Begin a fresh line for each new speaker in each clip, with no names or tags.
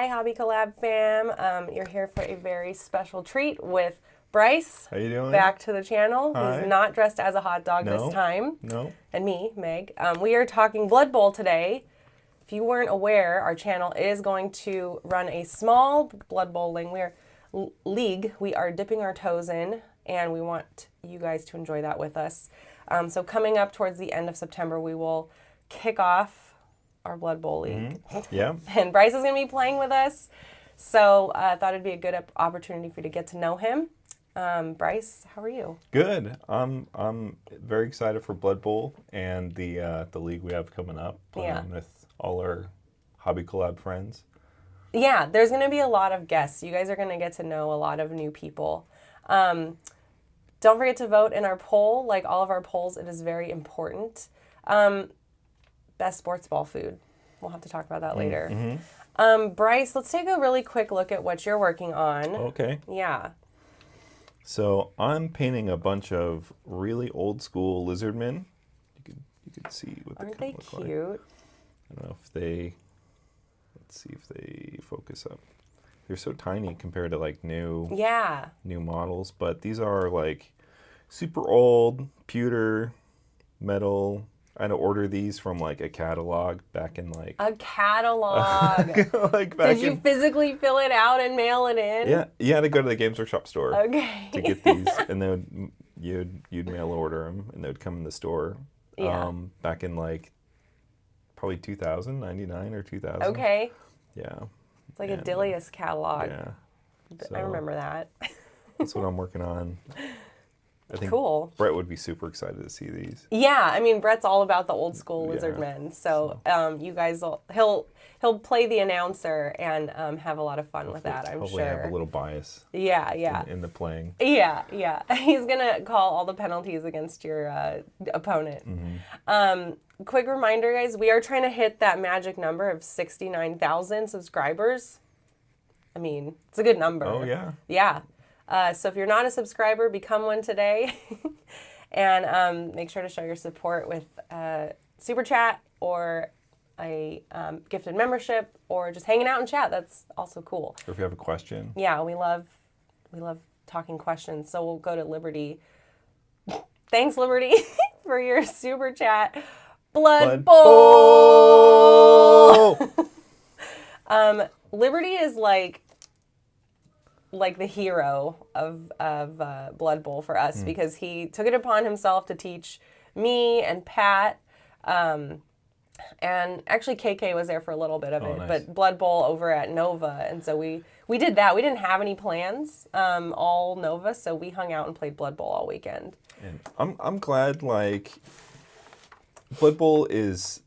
Hi, Hobby Collab fam. You're here for a very special treat with Bryce.
How you doing?
Back to the channel.
Hi.
He's not dressed as a hot dog this time.
No.
And me, Meg. We are talking Blood Bowl today. If you weren't aware, our channel is going to run a small Blood Bowling league. We are dipping our toes in, and we want you guys to enjoy that with us. So coming up towards the end of September, we will kick off our Blood Bowl league.
Mm-hmm. Yeah.
And Bryce is going to be playing with us. So I thought it'd be a good opportunity for you to get to know him. Bryce, how are you?
Good. I'm very excited for Blood Bowl and the league we have coming up. Playing with all our Hobby Collab friends.
Yeah, there's going to be a lot of guests. You guys are going to get to know a lot of new people. Don't forget to vote in our poll. Like all of our polls, it is very important. Best sports ball food. We'll have to talk about that later.
Mm-hmm.
Bryce, let's take a really quick look at what you're working on.
Okay.
Yeah.
So I'm painting a bunch of really old school lizardmen. You could see what
Aren't
they
they
look
cute?
like. I don't know if they. Let's see if they focus up. They're so tiny compared to like new models, but these are like super old pewter metal. I had to order these from like a catalog back in like
a catalog.
like back
Did you physically fill it out and mail it in?
Yeah, you had to go to the Games Workshop store to get these, and then you'd mail order them, and they would come in the store. Back in like probably 2099 or 2000.
Okay.
Yeah.
It's like a Dilius catalog.
Yeah. So
I remember that.
That's what I'm working on. I think
cool.
Brett would be super excited to see these.
Yeah, I mean Brett's all about the old school lizard men. So you guys he'll play the announcer and have a lot of fun with that, I'm
Hopefully
sure.
have a little bias.
Yeah.
In the playing.
Yeah. He's gonna call all the penalties against your opponent.
Mm-hmm.
Quick reminder, guys, we are trying to hit that magic number of 69,000 subscribers. I mean, it's a good number.
Oh yeah.
Yeah. So if you're not a subscriber, become one today. And make sure to show your support with super chat or a gifted membership or just hanging out and chat. That's also cool.
Or if you have a question.
Yeah, we love talking questions. So we'll go to Liberty. Thanks, Liberty, for your super chat. Blood Bowl! Liberty is like the hero of Blood Bowl for us because he took it upon himself to teach me and Pat, and actually KK was there for a little bit of it,
nice.
But Blood Bowl over at Nova, and so we did that. We didn't have any plans, all Nova, so we hung out and played Blood Bowl all weekend.
And I'm glad like Blood Bowl is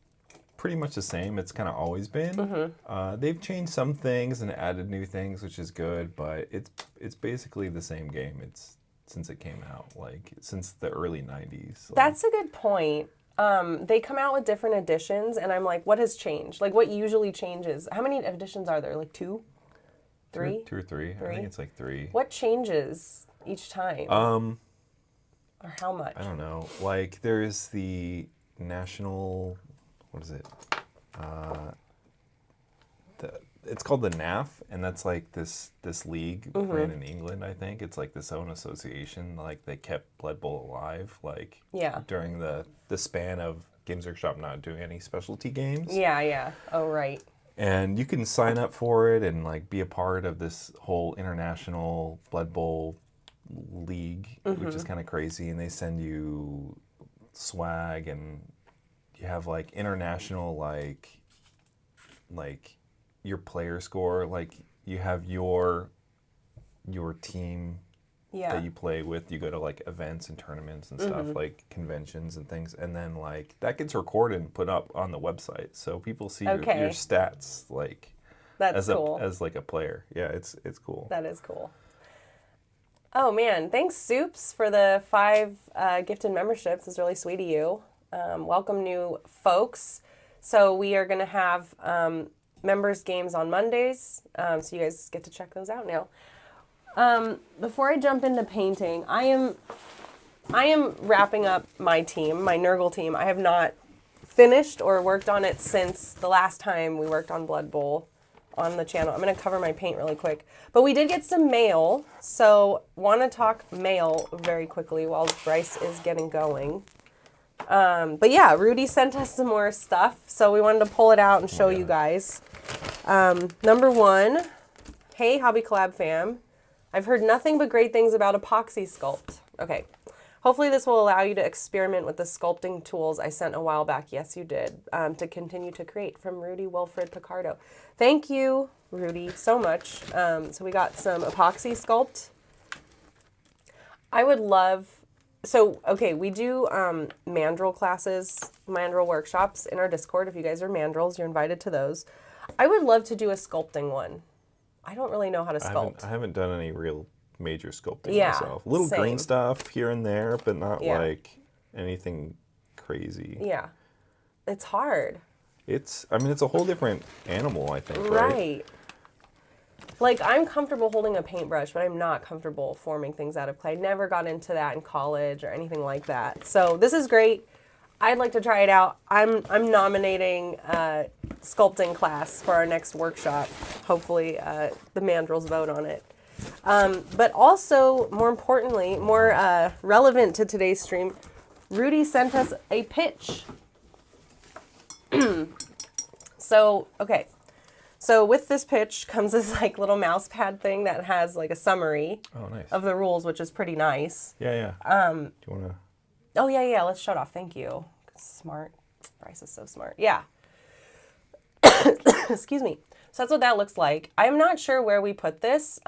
pretty much the same. It's kind of always been. They've changed some things and added new things, which is good, but it's basically the same game. It's since it came out, like since the early 90s. Like,
that's a good point. They come out with different editions, and I'm like, what has changed? Like, what usually changes? How many editions are there? Like 2? 3?
2 or 3. I think it's like 3.
What changes each time? Or how much?
I don't know. Like there's the national, what is it? It's called the NAF, and that's like this league ran in England, I think. It's like this own association, like they kept Blood Bowl alive, like during the span of Games Workshop not doing any specialty games.
Yeah. Oh, right.
And you can sign up for it and like be a part of this whole international Blood Bowl league, which is kind of crazy, and they send you swag, and you have like international like your player score, like you have your team that you play with. You go to like events and tournaments and stuff, like conventions and things, and then like that gets recorded and put up on the website, so people see your stats like
that's cool.
as like a player. Yeah, it's cool.
That is cool. Oh man, thanks Soups for the 5 gifted memberships. It's really sweet of you. Welcome new folks. So we are going to have members games on Mondays, so you guys get to check those out now. Before I jump into painting, I am wrapping up my team, my Nurgle team. I have not finished or worked on it since the last time we worked on Blood Bowl. on the channel. I'm going to cover my paint really quick. But we did get some mail, so want to talk mail very quickly while Bryce is getting going. But yeah, Rudy sent us some more stuff, so we wanted to pull it out and show you guys. Number one, hey Hobby Collab fam, I've heard nothing but great things about epoxy sculpt. Okay. Hopefully this will allow you to experiment with the sculpting tools I sent a while back. Yes, you did. To continue to create. From Rudy Wilfred Picardo. Thank you, Rudy, so much. So we got some epoxy sculpt. I would love... So, okay, we do mandrel classes, mandrel workshops in our Discord. If you guys are mandrels, you're invited to those. I would love to do a sculpting one. I don't really know how to sculpt.
I haven't done any real major sculpting
Yeah,
myself. Little
same.
green stuff here and there, but not
Yeah.
like anything crazy.
Yeah. It's hard.
I mean, it's a whole different animal, I think, right?
Right. Like, I'm comfortable holding a paintbrush, but I'm not comfortable forming things out of clay. I never got into that in college or anything like that. So this is great. I'd like to try it out. I'm nominating sculpting class for our next workshop. Hopefully the mandrels vote on it. But also, more importantly, more relevant to today's stream, Rudy sent us a pitch. So, okay. So with this pitch comes this like little mouse pad thing that has like a summary of the rules, which is pretty nice.
Yeah, yeah. Do you want to...
Oh, yeah. Let's shut off. Thank you. Smart. Bryce is so smart. Yeah. Excuse me. So that's what that looks like. I'm not sure where we put this.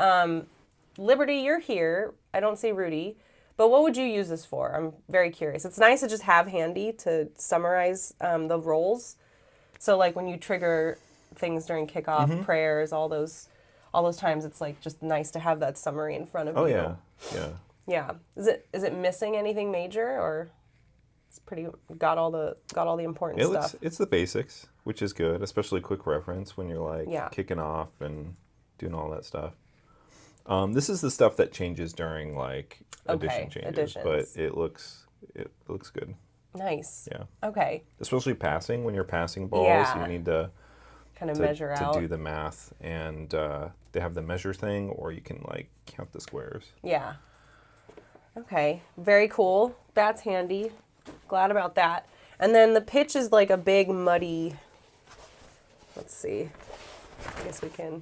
Liberty, you're here. I don't see Rudy. But what would you use this for? I'm very curious. It's nice to just have handy to summarize the roles. So like when you trigger things during kickoff, prayers, all those times, it's like just nice to have that summary in front of you.
Oh yeah.
Yeah. Is it missing anything major, or it's pretty got all the important stuff?
It's the basics, which is good, especially quick reference when you're like kicking off and doing all that stuff. This is the stuff that changes during like edition changes, but it looks good.
Nice.
Yeah.
Okay.
Especially passing, when you're passing balls, you need to
kind of measure out.
To do the math, and they have the measure thing, or you can like count the squares.
Yeah. Okay. Very cool. That's handy. Glad about that. And then the pitch is like a big muddy. Let's see. I guess we can.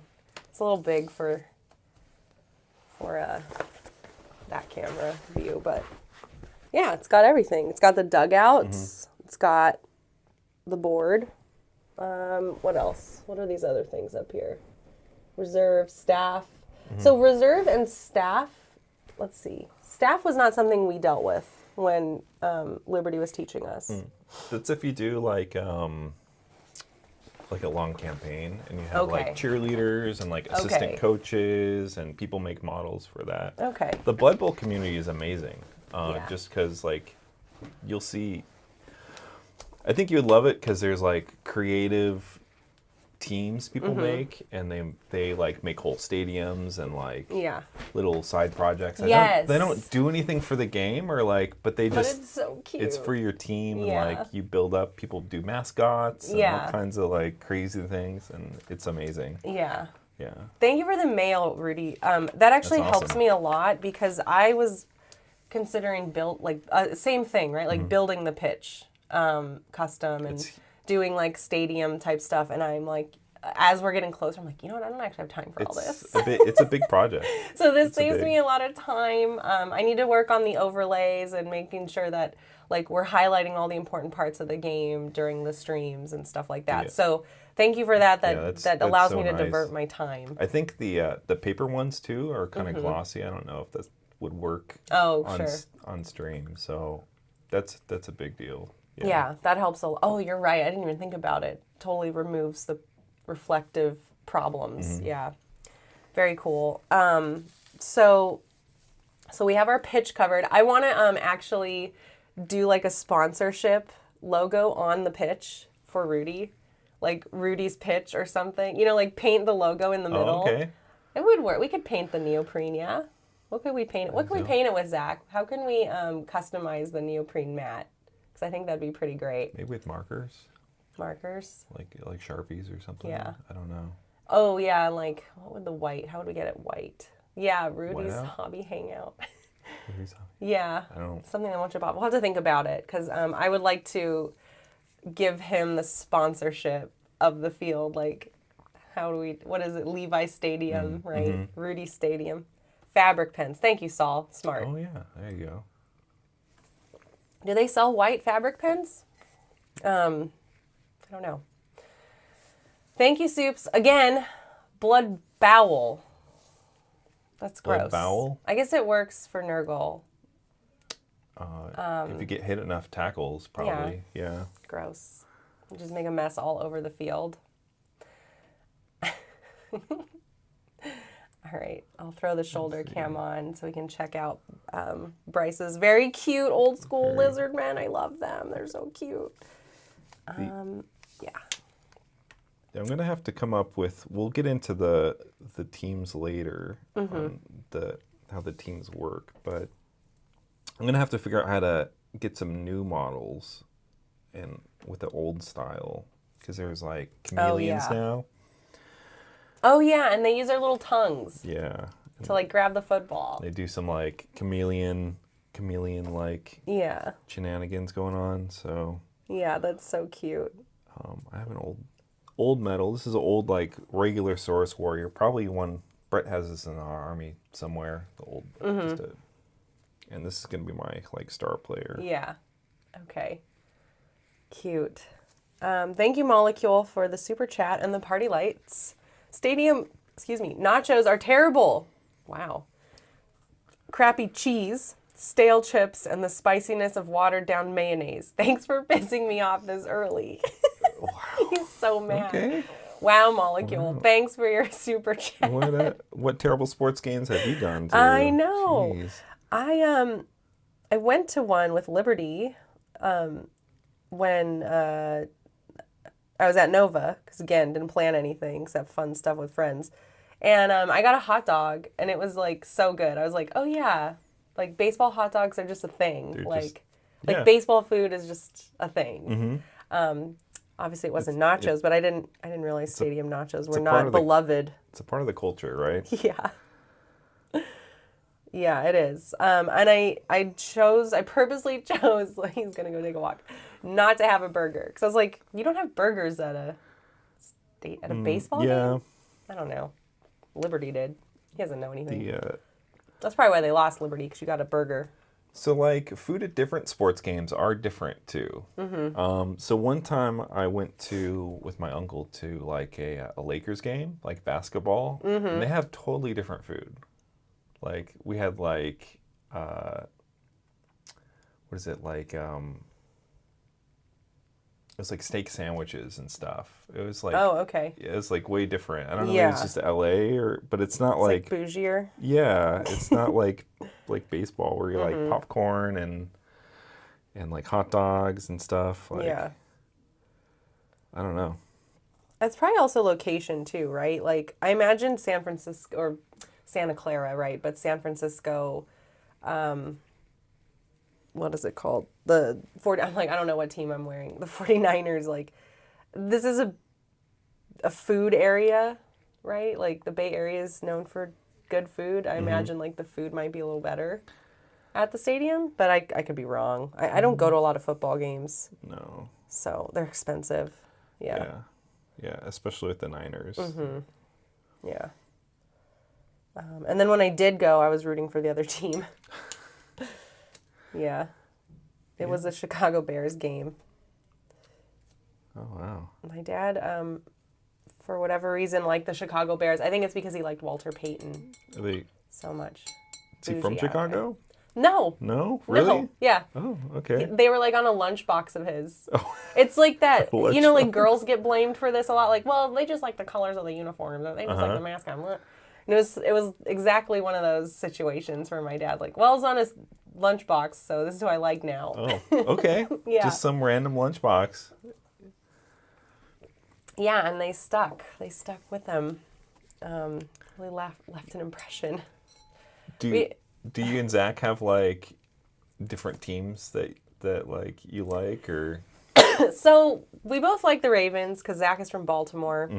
It's a little big for that camera view, but yeah, it's got everything. It's got the dugouts. It's got the board. What else? What are these other things up here? Reserve, staff. So reserve and staff, let's see. Staff was not something we dealt with when Liberty was teaching us.
That's if you do like a long campaign and you have like cheerleaders and like assistant coaches and people make models for that.
Okay.
The Blood Bowl community is amazing. Just because like you'll see, I think you would love it because there's like creative teams people make, and they like make whole stadiums and like little side projects. They don't do anything for the game or like, but it's so cute. It's for your team and like you build up. People do mascots and all kinds of like crazy things, and it's amazing. Yeah.
Thank you for the mail, Rudy. That actually helps me a lot because I was considering same thing, right? Like building the pitch custom and doing like stadium type stuff, and I'm like, as we're getting closer, I'm like, you know what, I don't actually have time for all this.
It's a big project.
So this saves me a lot of time. I need to work on the overlays and making sure that like we're highlighting all the important parts of the game during the streams and stuff like that. So thank you for that. That allows me to divert my time.
I think the paper ones too are kind of glossy. I don't know if that would work on stream. So that's a big deal.
Yeah, that helps a lot. Oh, you're right. I didn't even think about it. Totally removes the reflective problems. Yeah. Very cool. So we have our pitch covered. I want to actually do like a sponsorship logo on the pitch for Rudy. Like Rudy's pitch or something. You know, like paint the logo in the middle.
Okay.
It would work. We could paint the neoprene, yeah? What could we paint it? What can we paint it with, Zach? How can we customize the neoprene mat? I think that'd be pretty great.
Maybe with markers.
Markers?
Like Sharpies or something.
Yeah.
I don't know.
Oh, yeah, like, what would the white, how would we get it white? Yeah, Rudy's
Whiteout?
Hobby Hangout.
Rudy's
Yeah,
I don't.
something I want to buy. We'll have to think about it, because I would like to give him the sponsorship of the field. Like, how do we, what is it, Levi Stadium, right? Rudy Stadium. Fabric pens. Thank you, Saul. Smart.
Oh yeah, there you go.
Do they sell white fabric pens? I don't know. Thank you, Soups. Again, blood bowel. That's gross.
Blood bowel?
I guess it works for Nurgle.
If you get hit enough tackles, probably. Yeah.
Gross. Just make a mess all over the field. All right, I'll throw the shoulder cam on so we can check out Bryce's very cute old school lizard men. I love them. They're so cute. Yeah.
I'm gonna have to come up with. We'll get into the teams later, on how the teams work, but I'm gonna have to figure out how to get some new models, and with the old style, because there's like chameleons now.
Oh yeah, and they use their little tongues
Yeah.
to like grab the football.
They do some like chameleon like
Yeah.
shenanigans going on. So
Yeah, that's so cute.
I have an old medal. This is an old like regular Saurus warrior. Probably one Brett has this in our army somewhere. The old, and this is gonna be my like star player.
Yeah. Okay. Cute. Thank you, Molecule, for the super chat and the party lights. Nachos are terrible. Wow. Crappy cheese, stale chips, and the spiciness of watered down mayonnaise. Thanks for pissing me off this early.
Wow.
He's so mad.
Okay.
Wow, Molecule. Wow. Thanks for your super chat.
What terrible sports games have you gone to?
I know.
Jeez.
I went to one with Liberty when I was at Nova, because again, didn't plan anything except fun stuff with friends. And I got a hot dog, and it was like so good. I was like, oh yeah, like baseball hot dogs are just a thing. Like baseball food is just a thing. Obviously, it wasn't nachos, but I didn't realize stadium nachos were not beloved.
It's a part of the culture, right?
Yeah. Yeah, it is. And I purposely chose, like, he's going to go take a walk, not to have a burger. Because I was like, you don't have burgers at a baseball game? I don't know. Liberty did. He doesn't know anything. That's probably why they lost Liberty, because you got a burger.
So, like, food at different sports games are different, too. So one time I went with my uncle to, like, a Lakers game, like basketball, and they have totally different food. Like, we had, like, what is it, like, it was, like, steak sandwiches and stuff. It was, like...
Oh, okay.
Yeah, it's, like, way different. I don't know if it's just L.A., but it's not,
it's like bougier?
Yeah, it's not, like baseball, where you're, like, popcorn and, like, hot dogs and stuff. Like,
yeah.
I don't know.
It's probably also location, too, right? Like, I imagine San Francisco... or Santa Clara, right? But San Francisco, what is it called? I'm like, I don't know what team I'm wearing. The 49ers, like, this is a food area, right? Like, the Bay Area is known for good food. I imagine, like, the food might be a little better at the stadium, but I could be wrong. I don't go to a lot of football games.
No.
So they're expensive. Yeah.
Yeah, especially with the Niners.
Yeah. And then when I did go, I was rooting for the other team. Yeah. It was a Chicago Bears game.
Oh, wow.
My dad, for whatever reason, liked the Chicago Bears. I think it's because he liked Walter Payton so much.
Is he from Chicago?
No.
No? Really?
No. Yeah.
Oh, okay.
They were like on a lunchbox of his.
Oh.
It's like that, you know, like girls get blamed for this a lot. Like, well, they just like the colors of the uniforms. Or they just like the mascot. And it was exactly one of those situations where my dad, like, well, it's on his lunchbox, so this is who I like now.
Oh, okay.
Yeah.
Just some random lunchbox.
Yeah, and they stuck. They stuck with him. Really left an impression.
Do you and Zach have, like, different teams that like, you like, or?
So, we both like the Ravens, because Zach is from Baltimore.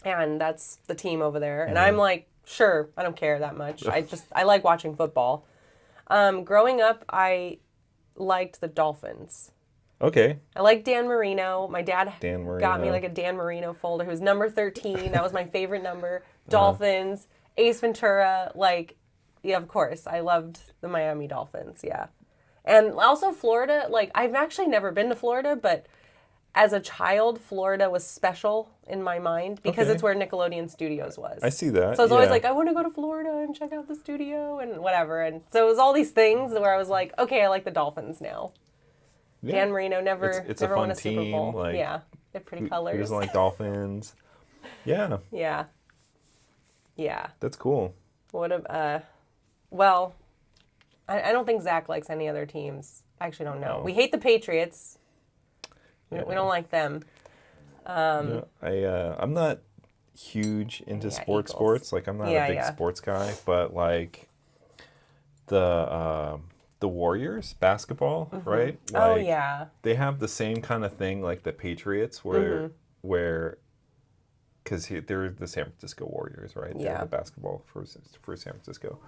and that's the team over there. And I'm like, sure, I don't care that much. I like watching football. Growing up, I liked the Dolphins.
Okay.
I like Dan Marino. My dad
Dan Marino.
got me like a Dan Marino folder. Who's number 13. That was my favorite number. Dolphins, Ace Ventura. Like, yeah, of course. I loved the Miami Dolphins. Yeah. And also Florida. Like, I've actually never been to Florida, but as a child, Florida was special in my mind because it's where Nickelodeon Studios was.
I see that.
So I was always like, I want to go to Florida and check out the studio and whatever. And so it was all these things where I was like, okay, I like the Dolphins now. Yeah. Dan Marino never won a Super Bowl.
Like,
yeah, they have pretty colors.
Who doesn't like Dolphins? Yeah.
Yeah. Yeah.
That's cool.
Well, I don't think Zach likes any other teams. I actually don't know. No. We hate the Patriots. We don't like them.
I'm not huge into sports. Like, I'm not a big sports guy, but like the Warriors basketball, right? Like, they have the same kind of thing like the Patriots, where because they're the San Francisco Warriors, right? They're the basketball for San Francisco.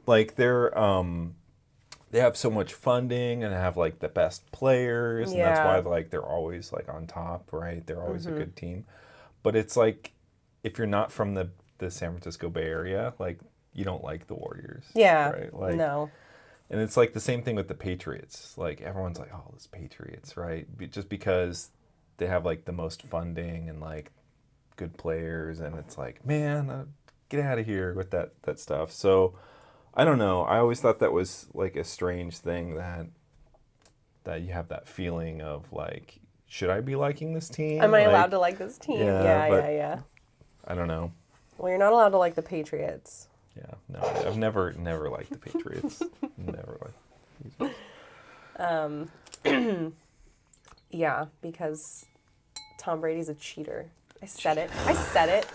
Like, they have so much funding and have like the best players, and that's why like they're always like on top, right? They're always a good team. But it's like, if you're not from the San Francisco Bay Area, like, you don't like the Warriors.
Yeah.
Right? Like,
no.
And it's like the same thing with the Patriots. Like, everyone's like, oh, those Patriots, right? Just because they have like the most funding and like good players, and it's like, man, get out of here with that stuff. So I don't know. I always thought that was like a strange thing that you have that feeling of like, should I be liking this team?
Am I allowed to like this team? Yeah.
I don't know.
Well, you're not allowed to like the Patriots.
Yeah, no, I've never liked the Patriots. Never liked the Patriots.
Yeah, because Tom Brady's a cheater. I said it.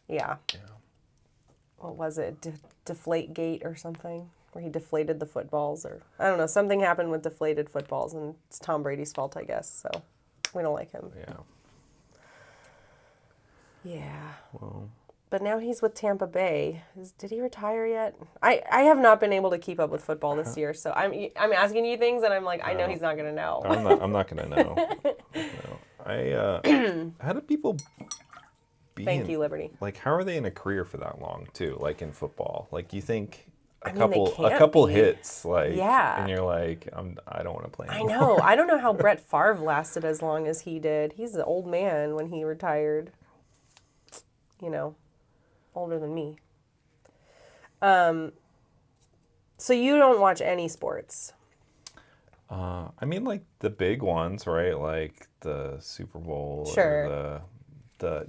Yeah. What was it? Deflate Gate or something? Where he deflated the footballs, or I don't know. Something happened with deflated footballs, and it's Tom Brady's fault, I guess. So we don't like him.
Yeah.
Yeah.
Well.
But now he's with Tampa Bay. Did he retire yet? I have not been able to keep up with football this year, so I'm asking you things, and I'm like, I know he's not gonna know.
I'm not gonna know. No. How do people?
Thank you, Liberty.
Like, how are they in a career for that long too? Like in football, like, you think a
they
couple
be.
Hits, like,
yeah,
and you're like, I don't want to play anymore.
I know. I don't know how Brett Favre lasted as long as he did. He's an old man when he retired. You know, older than me. So you don't watch any sports?
I mean, like the big ones, right? Like the Super Bowl,
sure.
Or the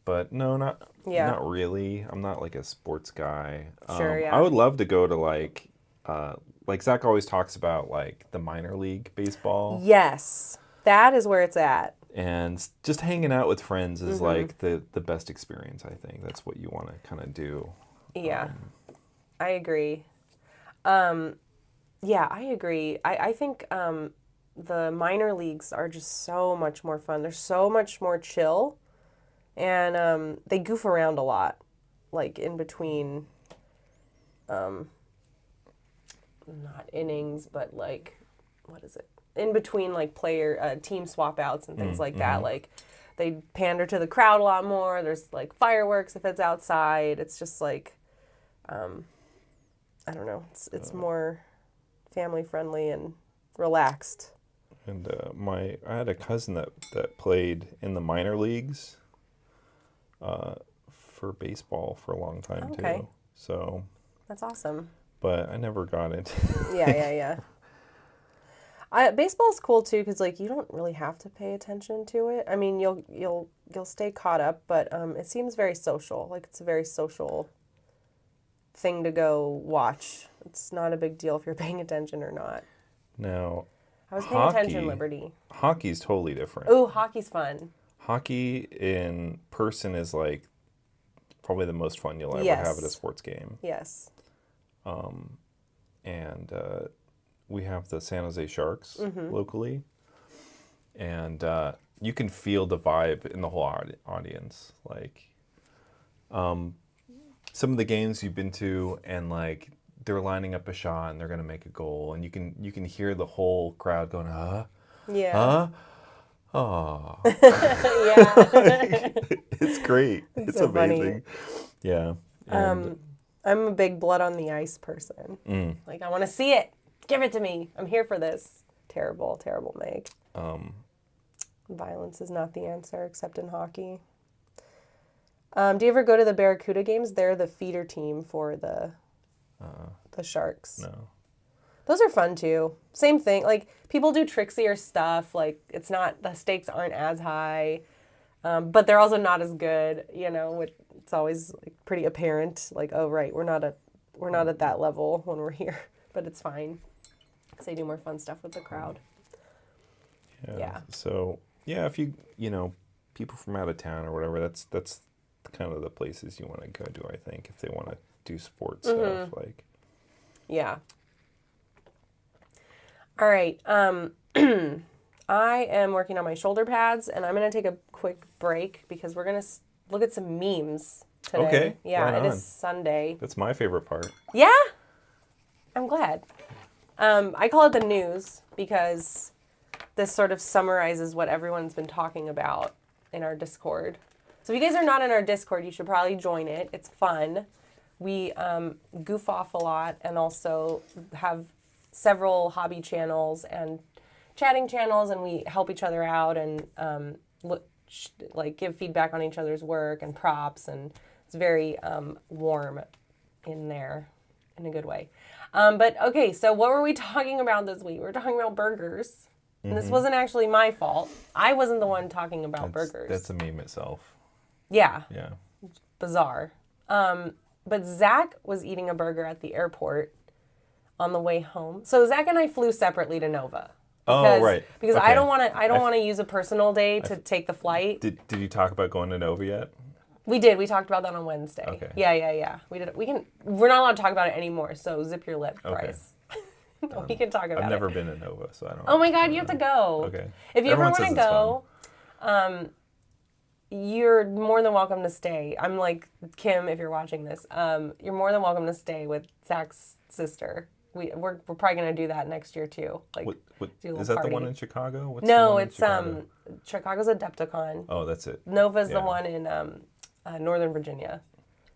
but no, not really. I'm not like a sports guy.
Sure, yeah.
I would love to go to like Zach always talks about like the minor league baseball.
Yes, that is where it's at.
And just hanging out with friends is like the best experience, I think. That's what you want to kind of do.
Yeah, I agree. Yeah, I agree. I think the minor leagues are just so much more fun. They're so much more chill. And they goof around a lot, like in between, not innings, but like, what is it? In between like team swap outs and things like that. Like, they pander to the crowd a lot more. There's like fireworks if it's outside. It's just like, I don't know. It's more family friendly and relaxed.
And I had a cousin that played in the minor leagues. For baseball for a long time too. So
that's awesome.
But I never got it.
Yeah. Baseball's cool too because like you don't really have to pay attention to it. I mean, you'll stay caught up, but it seems very social. Like, it's a very social thing to go watch. It's not a big deal if you're paying attention or not.
Now,
I was paying attention, Liberty.
Hockey's totally different.
Ooh, hockey's fun.
Hockey in person is like probably the most fun you'll ever have at a sports game.
Yes.
And we have the San Jose Sharks locally, and you can feel the vibe in the whole audience. Like, some of the games you've been to, and like they're lining up a shot and they're gonna make a goal, and you can hear the whole crowd going,
Yeah.
huh, oh,
Yeah.
it's great. It's
so
amazing.
funny.
Yeah. And
I'm a big blood on the ice person. Like, I want to see it. Give it to me. I'm here for this. Terrible, terrible Meg. Violence is not the answer, except in hockey. Do you ever go to the Barracuda games? They're the feeder team for the Sharks.
no.
Those are fun too. Same thing. Like, people do trixier stuff. Like, it's not, the stakes aren't as high, but they're also not as good. You know, it's always like pretty apparent. Like, oh right, we're not at that level when we're here, but it's fine because they do more fun stuff with the crowd. Yeah.
So yeah, if you people from out of town or whatever, that's kind of the places you want to go to. I think if they want to do sports stuff, like.
Yeah. All right. I am working on my shoulder pads, and I'm going to take a quick break because we're going to look at some memes today.
Okay.
Yeah,
right
it
on.
is Sunday.
That's my favorite part.
Yeah? I'm glad. I call it the news because this sort of summarizes what everyone's been talking about in our Discord. So if you guys are not in our Discord, you should probably join it. It's fun. We goof off a lot and also have several hobby channels and chatting channels, and we help each other out and give feedback on each other's work and props, and it's very warm in there in a good way. But okay, so what were we talking about this week? We were talking about burgers. And this wasn't actually my fault. I wasn't the one talking about burgers.
That's a meme itself.
Yeah.
Yeah.
Bizarre. But Zach was eating a burger at the airport on the way home. So Zach and I flew separately to Nova.
Oh, right.
Because
Okay.
I don't want to use a personal day to take the flight.
Did you talk about going to Nova yet?
We did. We talked about that on Wednesday.
Okay.
Yeah. We did. We're not allowed to talk about it anymore. So zip your lip,
Okay.
Bryce. We can talk about it.
I've never been to Nova, so I don't.
Oh my God, you have to go.
Okay.
If you
Everyone
ever want to
says
go, you're more than welcome to stay. I'm like, Kim, if you're watching this, you're more than welcome to stay with Zach's sister. We're probably gonna do that next year too. Like,
What,
do a little
is that
party.
the one in Chicago? What's the
No,
one in
it's
Chicago?
Chicago's Adepticon.
Oh, that's it.
Nova's the
Yeah.
one in Northern Virginia.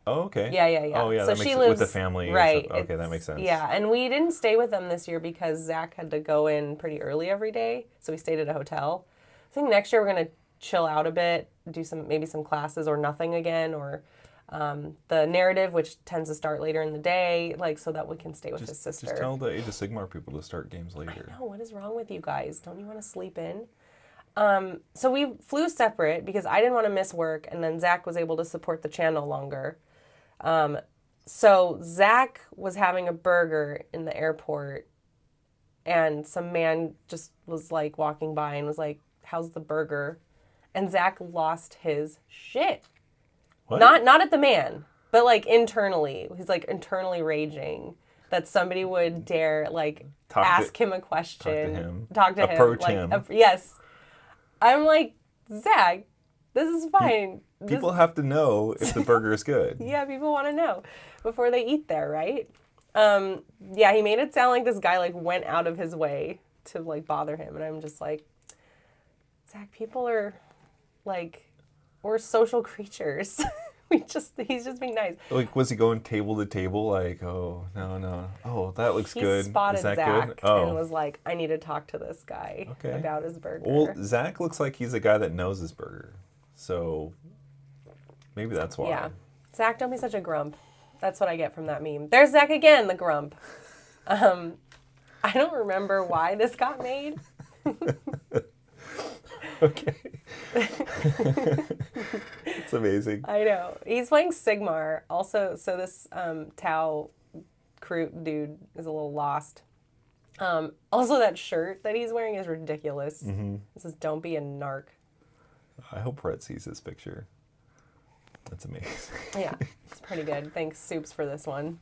Oh, okay.
Yeah.
Oh, yeah.
So
that
she
makes
lives
with the family. or
right.
something. Okay, that makes sense.
Yeah, and we didn't stay with them this year because Zach had to go in pretty early every day, so we stayed at a hotel. I think next year we're gonna chill out a bit, do maybe some classes or nothing again, or the narrative, which tends to start later in the day, like so that we can stay with his sister.
Just tell the Age of Sigmar people to start games later.
No, what is wrong with you guys? Don't you want to sleep in? So we flew separate because I didn't want to miss work, and then Zach was able to support the channel longer. So Zach was having a burger in the airport, and some man just was like walking by and was like, "How's the burger?" And Zach lost his shit.
What?
Not at the man, but like internally. He's like internally raging that somebody would dare like ask him a question, talk to him,
approach
like,
him.
Yes. I'm like, Zach, this is fine.
People have to know if the burger is good.
Yeah, people want to know before they eat there, right? Yeah, he made it sound like this guy like went out of his way to like bother him, and I'm just like, Zach, people are like, we're social creatures. He's just being nice.
Like, was he going table to table? Like, oh, no. Oh, that looks good.
He spotted
is that
Zach
good? Oh.
and was like, I need to talk to this guy about his burger.
Well, Zach looks like he's a guy that knows his burger. So maybe that's why.
Yeah. Zach, don't be such a grump. That's what I get from that meme. There's Zach again, the grump. I don't remember why this got made.
Okay. It's amazing.
I know. He's playing Sigmar. Also, so this Tau crew dude is a little lost. Also, that shirt that he's wearing is ridiculous.
Mm-hmm.
It says, "Don't be a narc."
I hope Brett sees this picture. That's amazing.
Yeah, it's pretty good. Thanks, Soups, for this one.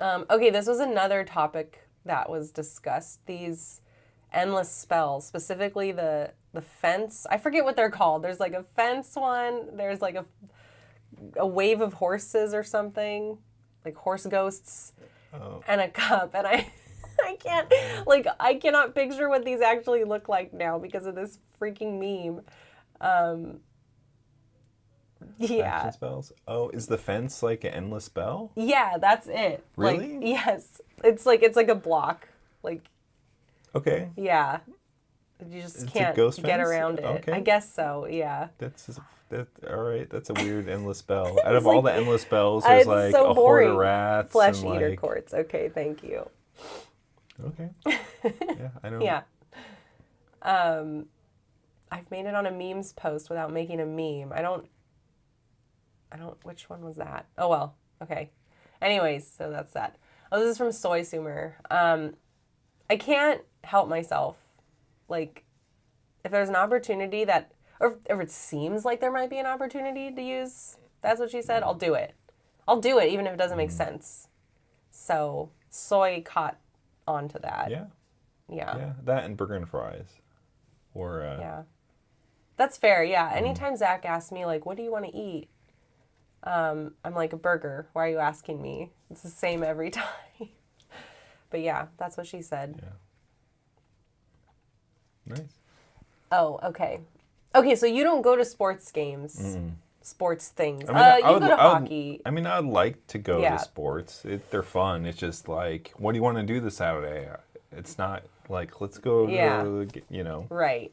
Okay, this was another topic that was discussed. These endless spells, specifically the the fence. I forget what they're called. There's like a fence one. There's like a wave of horses or something, like horse ghosts, and a cup. And I cannot picture what these actually look like now because of this freaking meme. Yeah.
Action spells. Oh, is the fence like an endless spell?
Yeah, that's it.
Really?
Like, yes. It's like a block. Like,
okay.
yeah. You just
It's
can't
a ghost
get
fence?
around it.
Okay.
I guess so, yeah.
All right. That's a weird endless spell. Out of all the endless spells, there's
It's
like
so
a
boring.
horde of rats.
Flesh
and
eater
like...
courts. Okay, thank you.
Okay. Yeah, I know.
Yeah. I've made it on a memes post without making a meme. I don't, which one was that? Oh, well, okay. Anyways, so that's that. Oh, this is from Soy Sumer. I can't help myself. Like, if there's an opportunity that, or if it seems like there might be an opportunity to use, that's what she said, I'll do it. I'll do it even if it doesn't make sense. So, Soy caught onto that.
Yeah.
Yeah.
Yeah, that and burger and fries. Or,
Yeah. That's fair, yeah. Anytime Zach asks me, like, what do you want to eat? I'm like, a burger. Why are you asking me? It's the same every time. But yeah, that's what she said.
Yeah. Nice.
Oh, okay. Okay, so you don't go to sports games, sports things.
I mean,
You go to hockey.
I'd like to go
Yeah.
to sports. They're fun. It's just like, what do you want to do this Saturday? It's not like, let's go to, you know.
Right.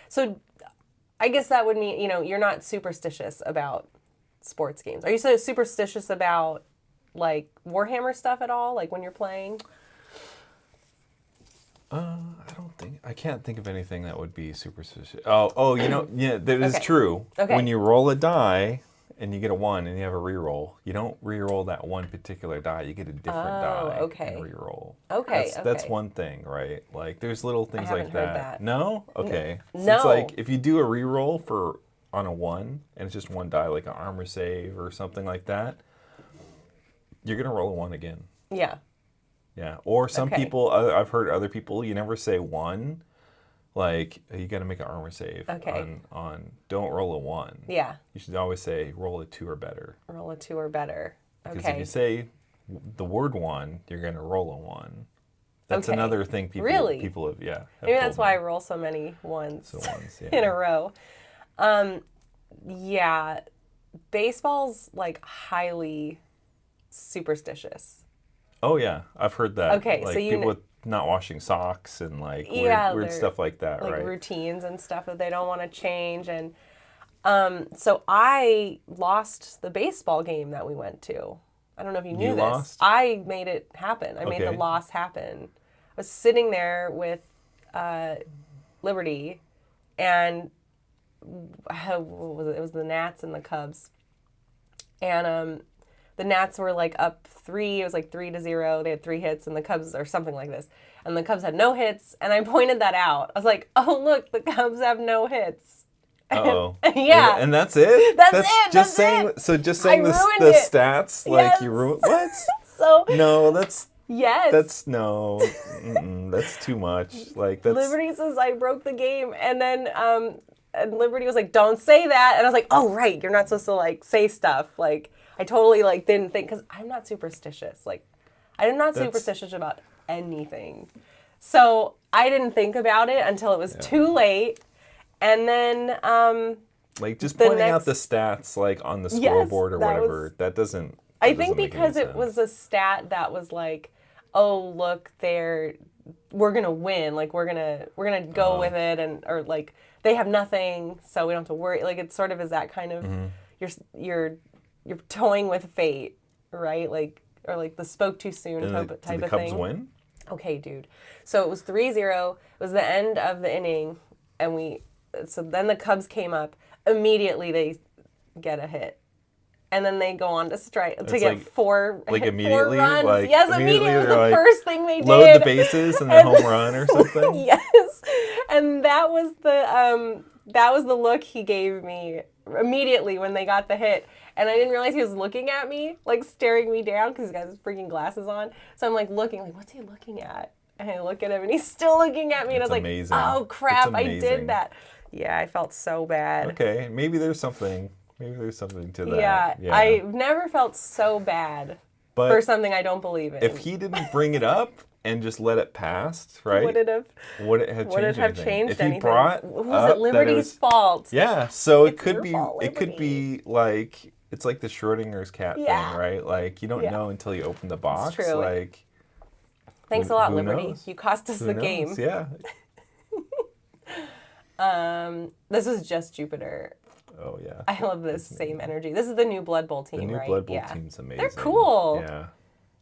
So I guess that would mean, you're not superstitious about sports games. Are you so superstitious about, like, Warhammer stuff at all? Like, when you're playing?
I can't think of anything that would be superstitious. Yeah, that is
Okay.
true.
Okay.
When you roll a die and you get a 1 and you have a reroll, you don't reroll that one particular die. You get a different die
okay.
and reroll.
Okay,
That's
okay.
one thing, right? Like, there's little things
haven't
like
heard
that.
that.
No? Okay. So
No.
it's like, if you do a reroll on a 1, and it's just one die, like an armor save or something like that, you're going to roll a 1 again.
Yeah.
Yeah, or some
Okay.
people, I've heard other people, you never say 1, like, you got to make an armor save
Okay.
on don't roll a 1.
Yeah.
You should always say roll a 2 or better.
Roll a 2 or better.
Because
Okay.
if you say the word 1, you're going to roll a 1. That's
Okay.
another thing people
Really?
have, have
Maybe that's
told
why I
me.
roll so many ones,
So ones, yeah.
in a row. Yeah. Baseball's, like, highly superstitious.
Oh, yeah, I've heard that.
Okay,
like,
so you
people with not washing socks and, like,
Yeah,
weird
they're,
stuff like that,
like,
right?
routines and stuff that they don't want to change. And so I lost the baseball game that we went to. I don't know if you knew
You
this.
lost?
I made it happen. I made the
Okay.
loss happen. I was sitting there with Liberty, and what was it? It was the Nats and the Cubs. And the Nats were like up 3. It was like 3-0. They had 3 hits, and the Cubs, or something like this. And the Cubs had no hits, and I pointed that out. I was like, "Oh, look, the Cubs have no hits."
Uh-oh.
Yeah.
And that's it?
That's it,
Just
that's
saying,
it.
So just
I
saying
ruined
the
it.
stats, like
Yes.
you ruined, what?
So
No,
yes,
no, that's too much. Like, that's,
Liberty says I broke the game, and then and Liberty was like, "Don't say that," and I was like, "Oh, right, you're not supposed to, like, say stuff." Like, I totally, like, didn't think, because I'm not superstitious. Like, I'm not superstitious about anything. So I didn't think about it until it was too late, and then
like, just
the
pointing out
next-
the stats, like, on the
Yes,
scoreboard or
that
whatever,
was-
that doesn't.
I
that
think
doesn't make any
because it
sense.
was a stat that was like, "Oh, look, we're gonna win. Like, we're gonna go with it," and or like they have nothing, so we don't have to worry. Like, it sort of is that kind of you're toying with fate, right? Like, or like the spoke too soon
And
type
did
of
the Cubs
thing.
win?
Okay, dude. So it was 3-0. It was the end of the inning, and so then the Cubs came up. Immediately they get a hit. And then they go on to strike to
It's
get
like-
four,
like
four
immediately?
runs.
Like,
Yes,
immediately
immediately was
they're
the
like,
first thing they did.
Load the bases and then home run or something?
Yes, and that was the look he gave me immediately when they got the hit, and I didn't realize he was looking at me, like staring me down, because he's got his freaking glasses on. So I'm like looking, like, what's he looking at? And I look at him and he's still looking at me and I was like,
amazing.
oh crap,
It's
I
amazing.
did that. Yeah, I felt so bad.
Okay, maybe there's something to that.
Yeah, I've never felt so bad
But
for something I don't believe in.
if he didn't bring it up and just let it pass, right?
Would it have
changed anything?
anything?
If he brought
was it Liberty's fault?
Yeah, so
It's your fault,
it could
Liberty.
be like it's like the Schrodinger's cat
Yeah.
thing, right? Like you don't know until you open the box.
true.
Like
Thanks
who-
a lot,
who
Liberty.
knows?
You cost us
who
the
knows?
game.
Yeah.
This is just Jupiter.
Oh yeah.
I love this same energy. This is the new Blood Bowl team,
The new
right?
Blood Bowl
yeah.
team's amazing.
They're cool.
Yeah.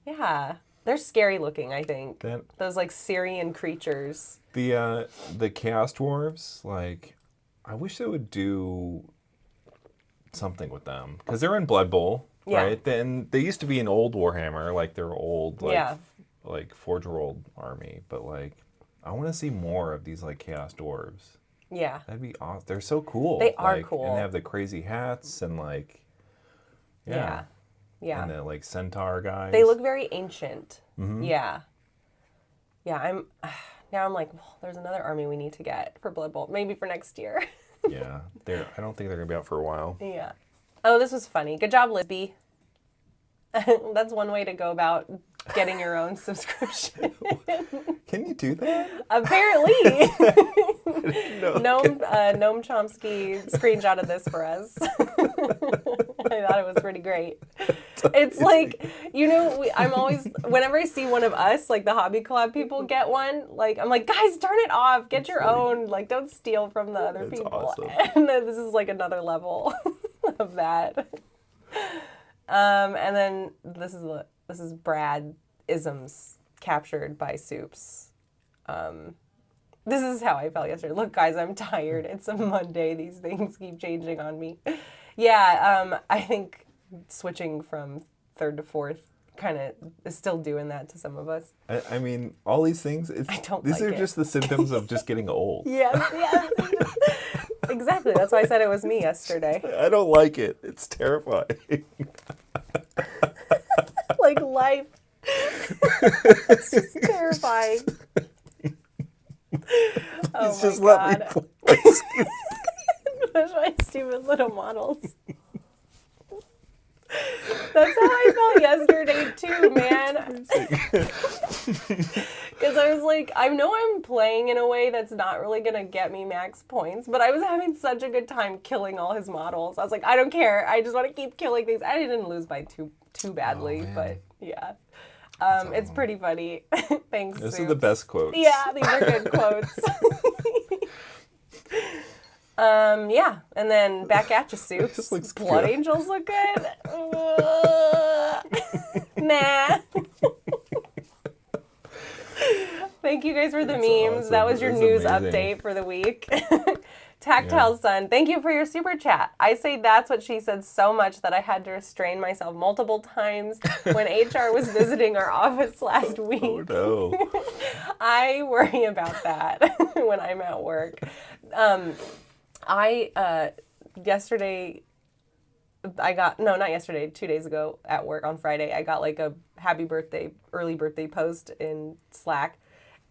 Yeah. They're scary looking, I think.
That
Those like Syrian creatures.
the Chaos Dwarves, like I wish they would do something with them because they're in Blood Bowl, right? Then they used to be an old Warhammer, like their old like Forge-World army, but like I want to see more of these like Chaos Dwarves.
Yeah.
That'd be awesome. They're so cool.
They are
like,
cool.
And they have the crazy hats and like
Yeah.
and the like centaur guys.
They look very ancient.
Mm-hmm.
Yeah. Yeah, I'm like, well, there's another army we need to get for Blood Bowl. Maybe for next year.
Yeah. I don't think they're gonna be out for a while.
Yeah. Oh, this was funny. Good job, Libby. That's one way to go about getting your own subscription.
Can you do that?
Apparently.
No.
Noam Chomsky screenshotted this for us. I thought it was pretty great. It's like, I'm always, whenever I see one of us, like the Hobby Collab people get one, like, I'm like, guys, turn it off. Get your own. Like, don't steal from the other
That's
people.
awesome.
And then this is like another level of that. And then this is Brad Isms captured by Soups. This is how I felt yesterday. Look, guys, I'm tired. It's a Monday. These things keep changing on me. Yeah, I think switching from third to fourth kind of is still doing that to some of us.
I mean, all these things. These are just the symptoms of just getting old.
Yes. Exactly. That's why I said it was me yesterday.
I don't like it. It's terrifying.
Like life. It's just terrifying. Oh
It's just
my
let me
God.
play.
Those are my stupid little models. That's how I felt yesterday too, man. Because I was like, I know I'm playing in a way that's not really going to get me max points, but I was having such a good time killing all his models. I was like, I don't care. I just want to keep killing things. I didn't lose by too badly, but yeah. It's pretty funny. Thanks,
Those are
Soups.
the best quotes.
Yeah, these are good quotes. Yeah, and then back at you, Soups.
This looks
Blood
good.
Angels look good. Nah. Thank you guys for the
That's
memes.
awesome.
That was your
That's
news
amazing.
update for the week. Tactile Sun, thank you for your super chat. I say that's what she said so much that I had to restrain myself multiple times when HR was visiting our office last week.
Oh no.
I worry about that when I'm at work. Yesterday, not yesterday, 2 days ago at work on Friday, I got like a early birthday post in Slack.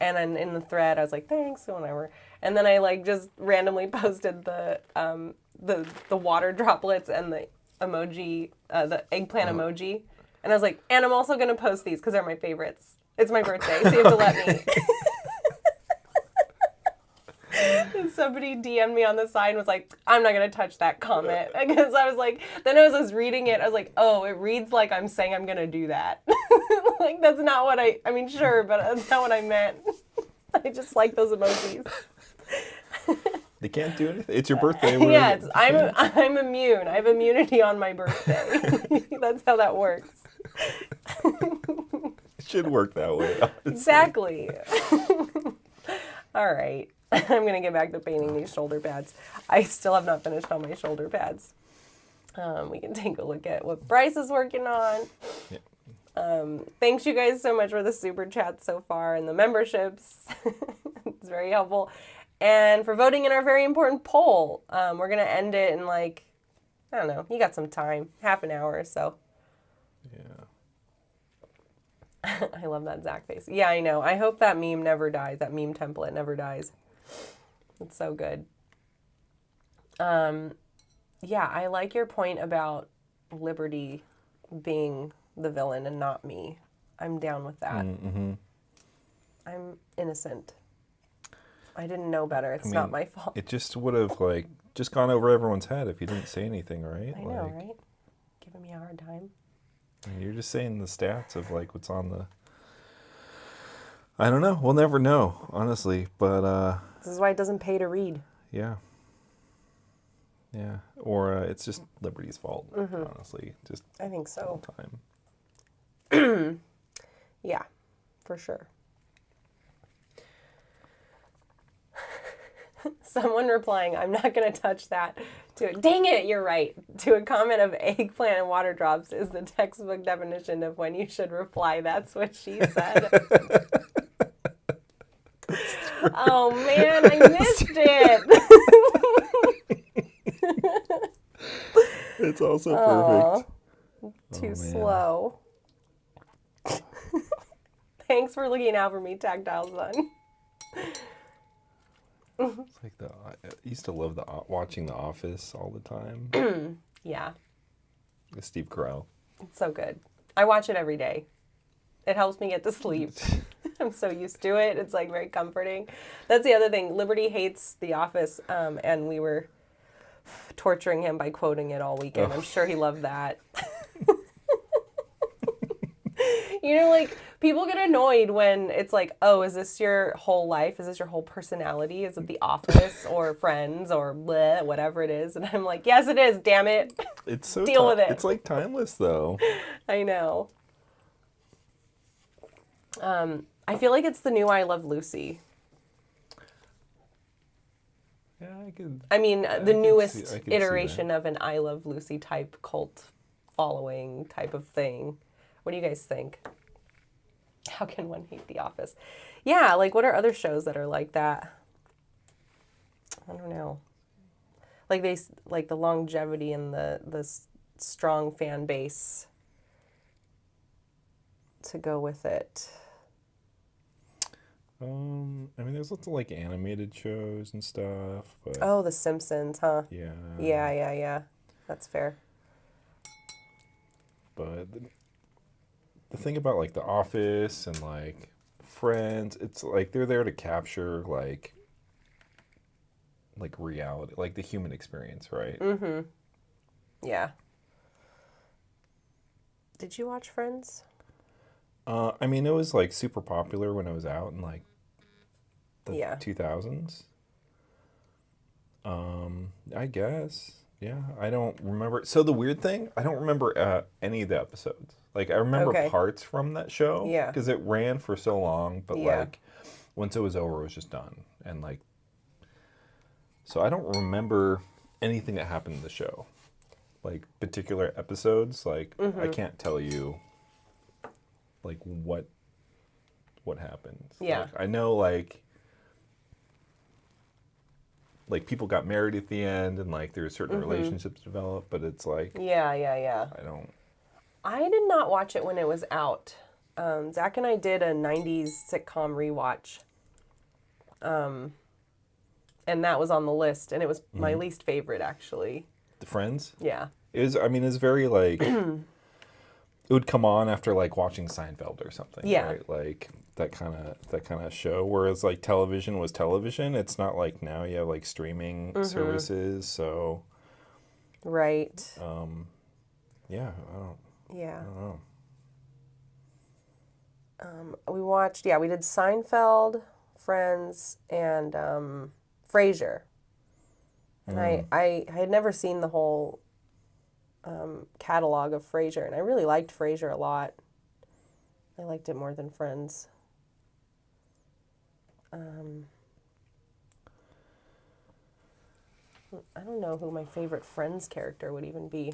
And then in the thread, I was like, thanks, or whatever. And then I like just randomly posted the water droplets and the emoji, the eggplant emoji. And I was like, and I'm also going to post these because they're my favorites. It's my birthday, so you have to let me. And somebody DM'd me on the side and was like, I'm not going to touch that comment. Because I was like, then as I was reading it, I was like, oh, it reads like I'm saying I'm going to do that. Like, that's not what I mean, sure, but that's not what I meant. I just like those emojis.
They can't do anything. It's your birthday.
Yeah, I'm immune. I have immunity on my birthday. That's how that works.
It should work that way. Honestly.
Exactly. All right. I'm going to get back to painting these shoulder pads. I still have not finished on my shoulder pads. We can take a look at what Bryce is working on.
Yeah.
Thanks you guys so much for the super chats so far and the memberships. It's very helpful. And for voting in our very important poll. We're going to end it in like, I don't know, you got some time, half an hour or so.
Yeah.
I love that Zach face. Yeah, I know. I hope that meme never dies. That meme template never dies. It's so good. Yeah, I like your point about Liberty being the villain and not me. I'm down with that.
Mm-hmm.
I'm innocent. I didn't know better. It's
I mean,
not my fault.
It just would have like just gone over everyone's head if you didn't say anything, right?
I know, right? Giving me a hard time.
You're just saying the stats of like what's on the. I don't know. We'll never know, honestly. But
this is why it doesn't pay to read.
Yeah. Yeah. Or it's just Liberty's fault, honestly. Just
I think so.
All the time.
Yeah, for sure. Someone replying, I'm not going to touch that. Dang it, you're right. To a comment of eggplant and water drops is the textbook definition of when you should reply. That's what she said. Oh, man, I missed it.
It's also perfect.
Too slow. Thanks for looking out for me, Tactile Son.
It's like I used to love watching The Office all the time.
Yeah.
With Steve Carell.
It's so good. I watch it every day. It helps me get to sleep. I'm so used to it. It's like very comforting. That's the other thing. Liberty hates The Office, and we were torturing him by quoting it all weekend. I'm sure he loved that. You know, like, people get annoyed when it's like, oh, is this your whole life? Is this your whole personality? Is it The Office or Friends or bleh, whatever it is? And I'm like, yes, it is, damn it.
It's so
Deal with it.
It's like timeless, though.
I know. I feel like it's the new I Love Lucy.
Yeah, I could.
I mean, the newest
I could
iteration of an I Love Lucy type cult following type of thing. What do you guys think? How can one hate The Office? Yeah, like what are other shows that are like that? I don't know. Like the longevity and the strong fan base to go with it.
I mean, there's lots of like animated shows and stuff. But
Oh, The Simpsons, huh?
yeah.
Yeah. That's fair.
But the thing about like The Office and like Friends, it's like they're there to capture like reality, like the human experience, right?
Mm-hmm. Yeah. Did you watch Friends?
I mean, it was like super popular when it was out in like the 2000s. I guess. Yeah, I don't remember. So the weird thing, I don't remember any of the episodes. Like, I remember parts from that show.
Yeah.
Because it ran for so long, but like, once it was over, it was just done. And like, so I don't remember anything that happened in the show. Like, particular episodes, like, I can't tell you, like, what happened.
Yeah.
Like, I know, like people got married at the end and like there were certain relationships developed, but it's like
Yeah. I did not watch it when it was out. Zach and I did a 90s sitcom rewatch. And that was on the list, and it was my least favorite, actually.
The Friends?
Yeah.
It was, I mean, it's very like it would come on after like watching Seinfeld or something.
Yeah.
Right? Like that kind of show. Whereas like television was television. It's not like now you have like streaming services. So
Right.
yeah,
Yeah.
I don't know.
We did Seinfeld, Friends, and Frasier. And I had never seen the whole catalog of Frasier, and I really liked Frasier a lot. I liked it more than Friends. I don't know who my favorite Friends character would even be.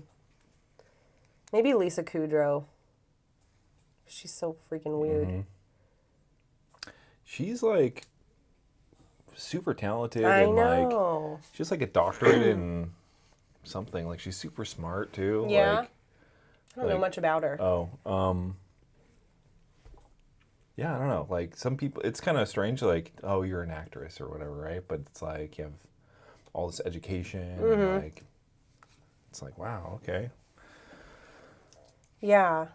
Maybe Lisa Kudrow. She's so freaking weird.
She's like super talented
I
and
know.
like she's like a doctorate in something. Like she's super smart too.
Yeah.
Like,
I don't know much about her.
oh, yeah, I don't know. Like some people, it's kind of strange. Like, oh, you're an actress or whatever, right? But it's like you have all this education and like, it's like, wow, okay.
Yeah.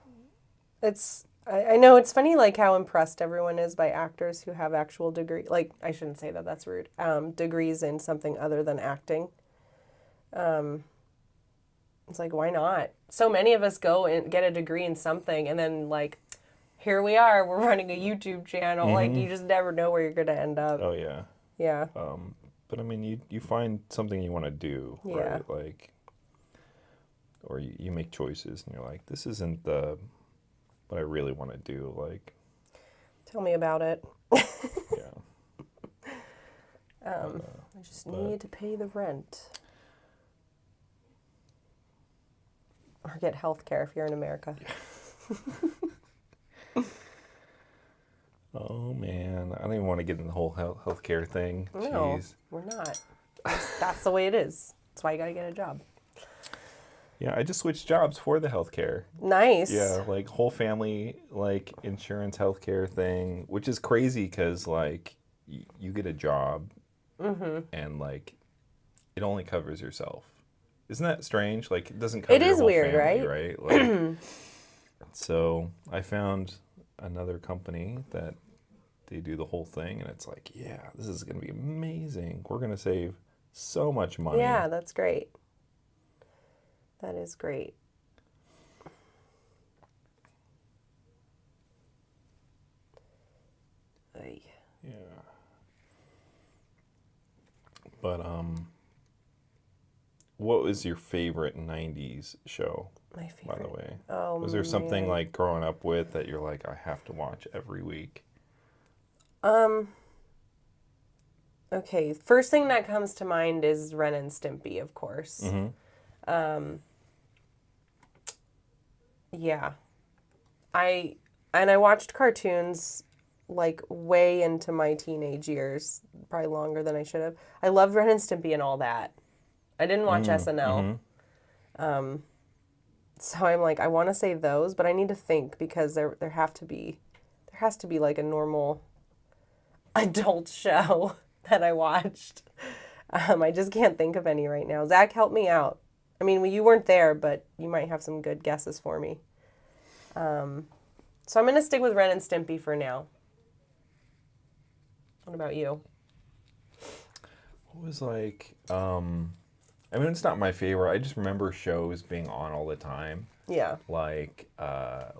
I know it's funny like how impressed everyone is by actors who have actual degree. Like, I shouldn't say that, that's rude. Degrees in something other than acting. It's like, why not? So many of us go and get a degree in something and then like, here we are, we're running a YouTube channel. Like, you just never know where you're going to end up.
Oh yeah.
Yeah.
But I mean, you find something you want to do,
Yeah.
right? Like, or you make choices and you're like, this isn't the what I really want to do. Like,
Tell me about it.
yeah.
I just need to pay the rent. Or get health care if you're in America.
Oh man, I don't even want to get in the whole healthcare thing.
No,
Jeez.
we're not. That's the way it is. That's why you got to get a job.
Yeah, I just switched jobs for the healthcare.
Nice.
Yeah, like whole family, like insurance, healthcare thing, which is crazy because like you get a job and like it only covers yourself. Isn't that strange? Like it doesn't cover
It
your
is
whole
weird,
family,
right?
Like, so I found another company that they do the whole thing, and it's like, yeah, this is gonna be amazing. We're gonna save so much money.
Yeah, that's great. That is great. Ay.
Yeah. But what was your favorite '90s show?
My favorite.
By the way,
Oh,
was there something
man.
like growing up with that you're like, I have to watch every week?
Okay, first thing that comes to mind is Ren and Stimpy, of course. Yeah. I watched cartoons like way into my teenage years, probably longer than I should have. I loved Ren and Stimpy and all that. I didn't watch SNL. So I'm like, I want to say those, but I need to think because there has to be like a normal adult show that I watched. I just can't think of any right now. Zach, help me out. I mean, you weren't there, but you might have some good guesses for me. So I'm going to stick with Ren and Stimpy for now. What about you?
What was like, I mean, it's not my favorite. I just remember shows being on all the time.
Yeah.
Like the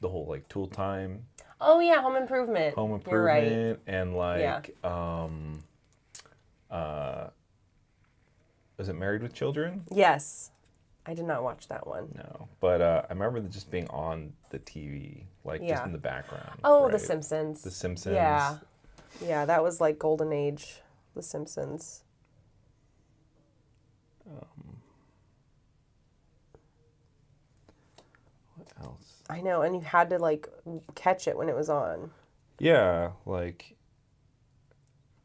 whole like Tool Time,
Oh, yeah, Home Improvement.
Home
You're right.
Improvement, and like, was it Married with Children?
Yes. I did not watch that one.
No, but I remember it just being on the TV, like just
Yeah.
in the background.
Oh,
right?
The Simpsons.
The Simpsons.
Yeah. Yeah, that was like golden age, The Simpsons.
What else?
I know, and you had to like catch it when it was on.
Yeah, like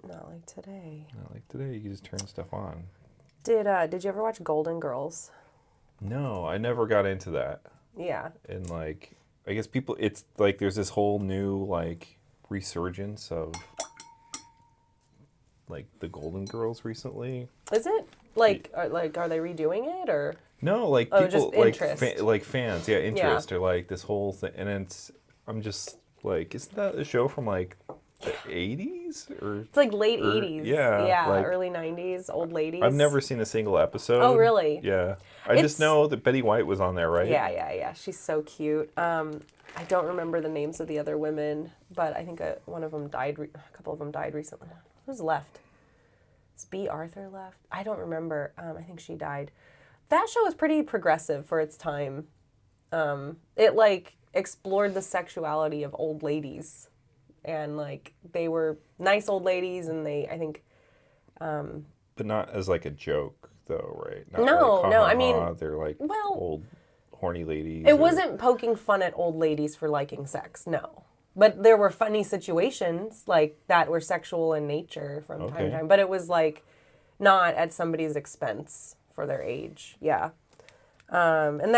Not like today.
like today you can just turn stuff on.
Did you ever watch Golden Girls?
No, I never got into that.
Yeah.
And like, I guess people, it's like there's this whole new like resurgence of like the Golden Girls recently.
Is it? Like are they redoing it or?
No, like
Oh,
people
just
like
interest.
like fans, yeah, interest or like this whole thing, and I'm just like, isn't that a show from like the 80s or?
It's like late 80s.
Yeah,
Yeah,
like,
early 90s, old ladies.
I've never seen a single episode.
Oh, really?
Yeah, I just know that Betty White was on there, right?
Yeah. She's so cute. I don't remember the names of the other women, but I think one of them died. A couple of them died recently. Who's left? Is B. Arthur left? I don't remember. I think she died. That show was pretty progressive for its time. It like explored the sexuality of old ladies, and like they were nice old ladies, and I think.
But not as like a joke, though, right? Not
No,
like,
no,
ha,
I mean,
ha, they're like
well,
old horny ladies.
It wasn't poking fun at old ladies for liking sex, no. But there were funny situations like that were sexual in nature from time to time. But it was like not at somebody's expense for their age. Yeah. And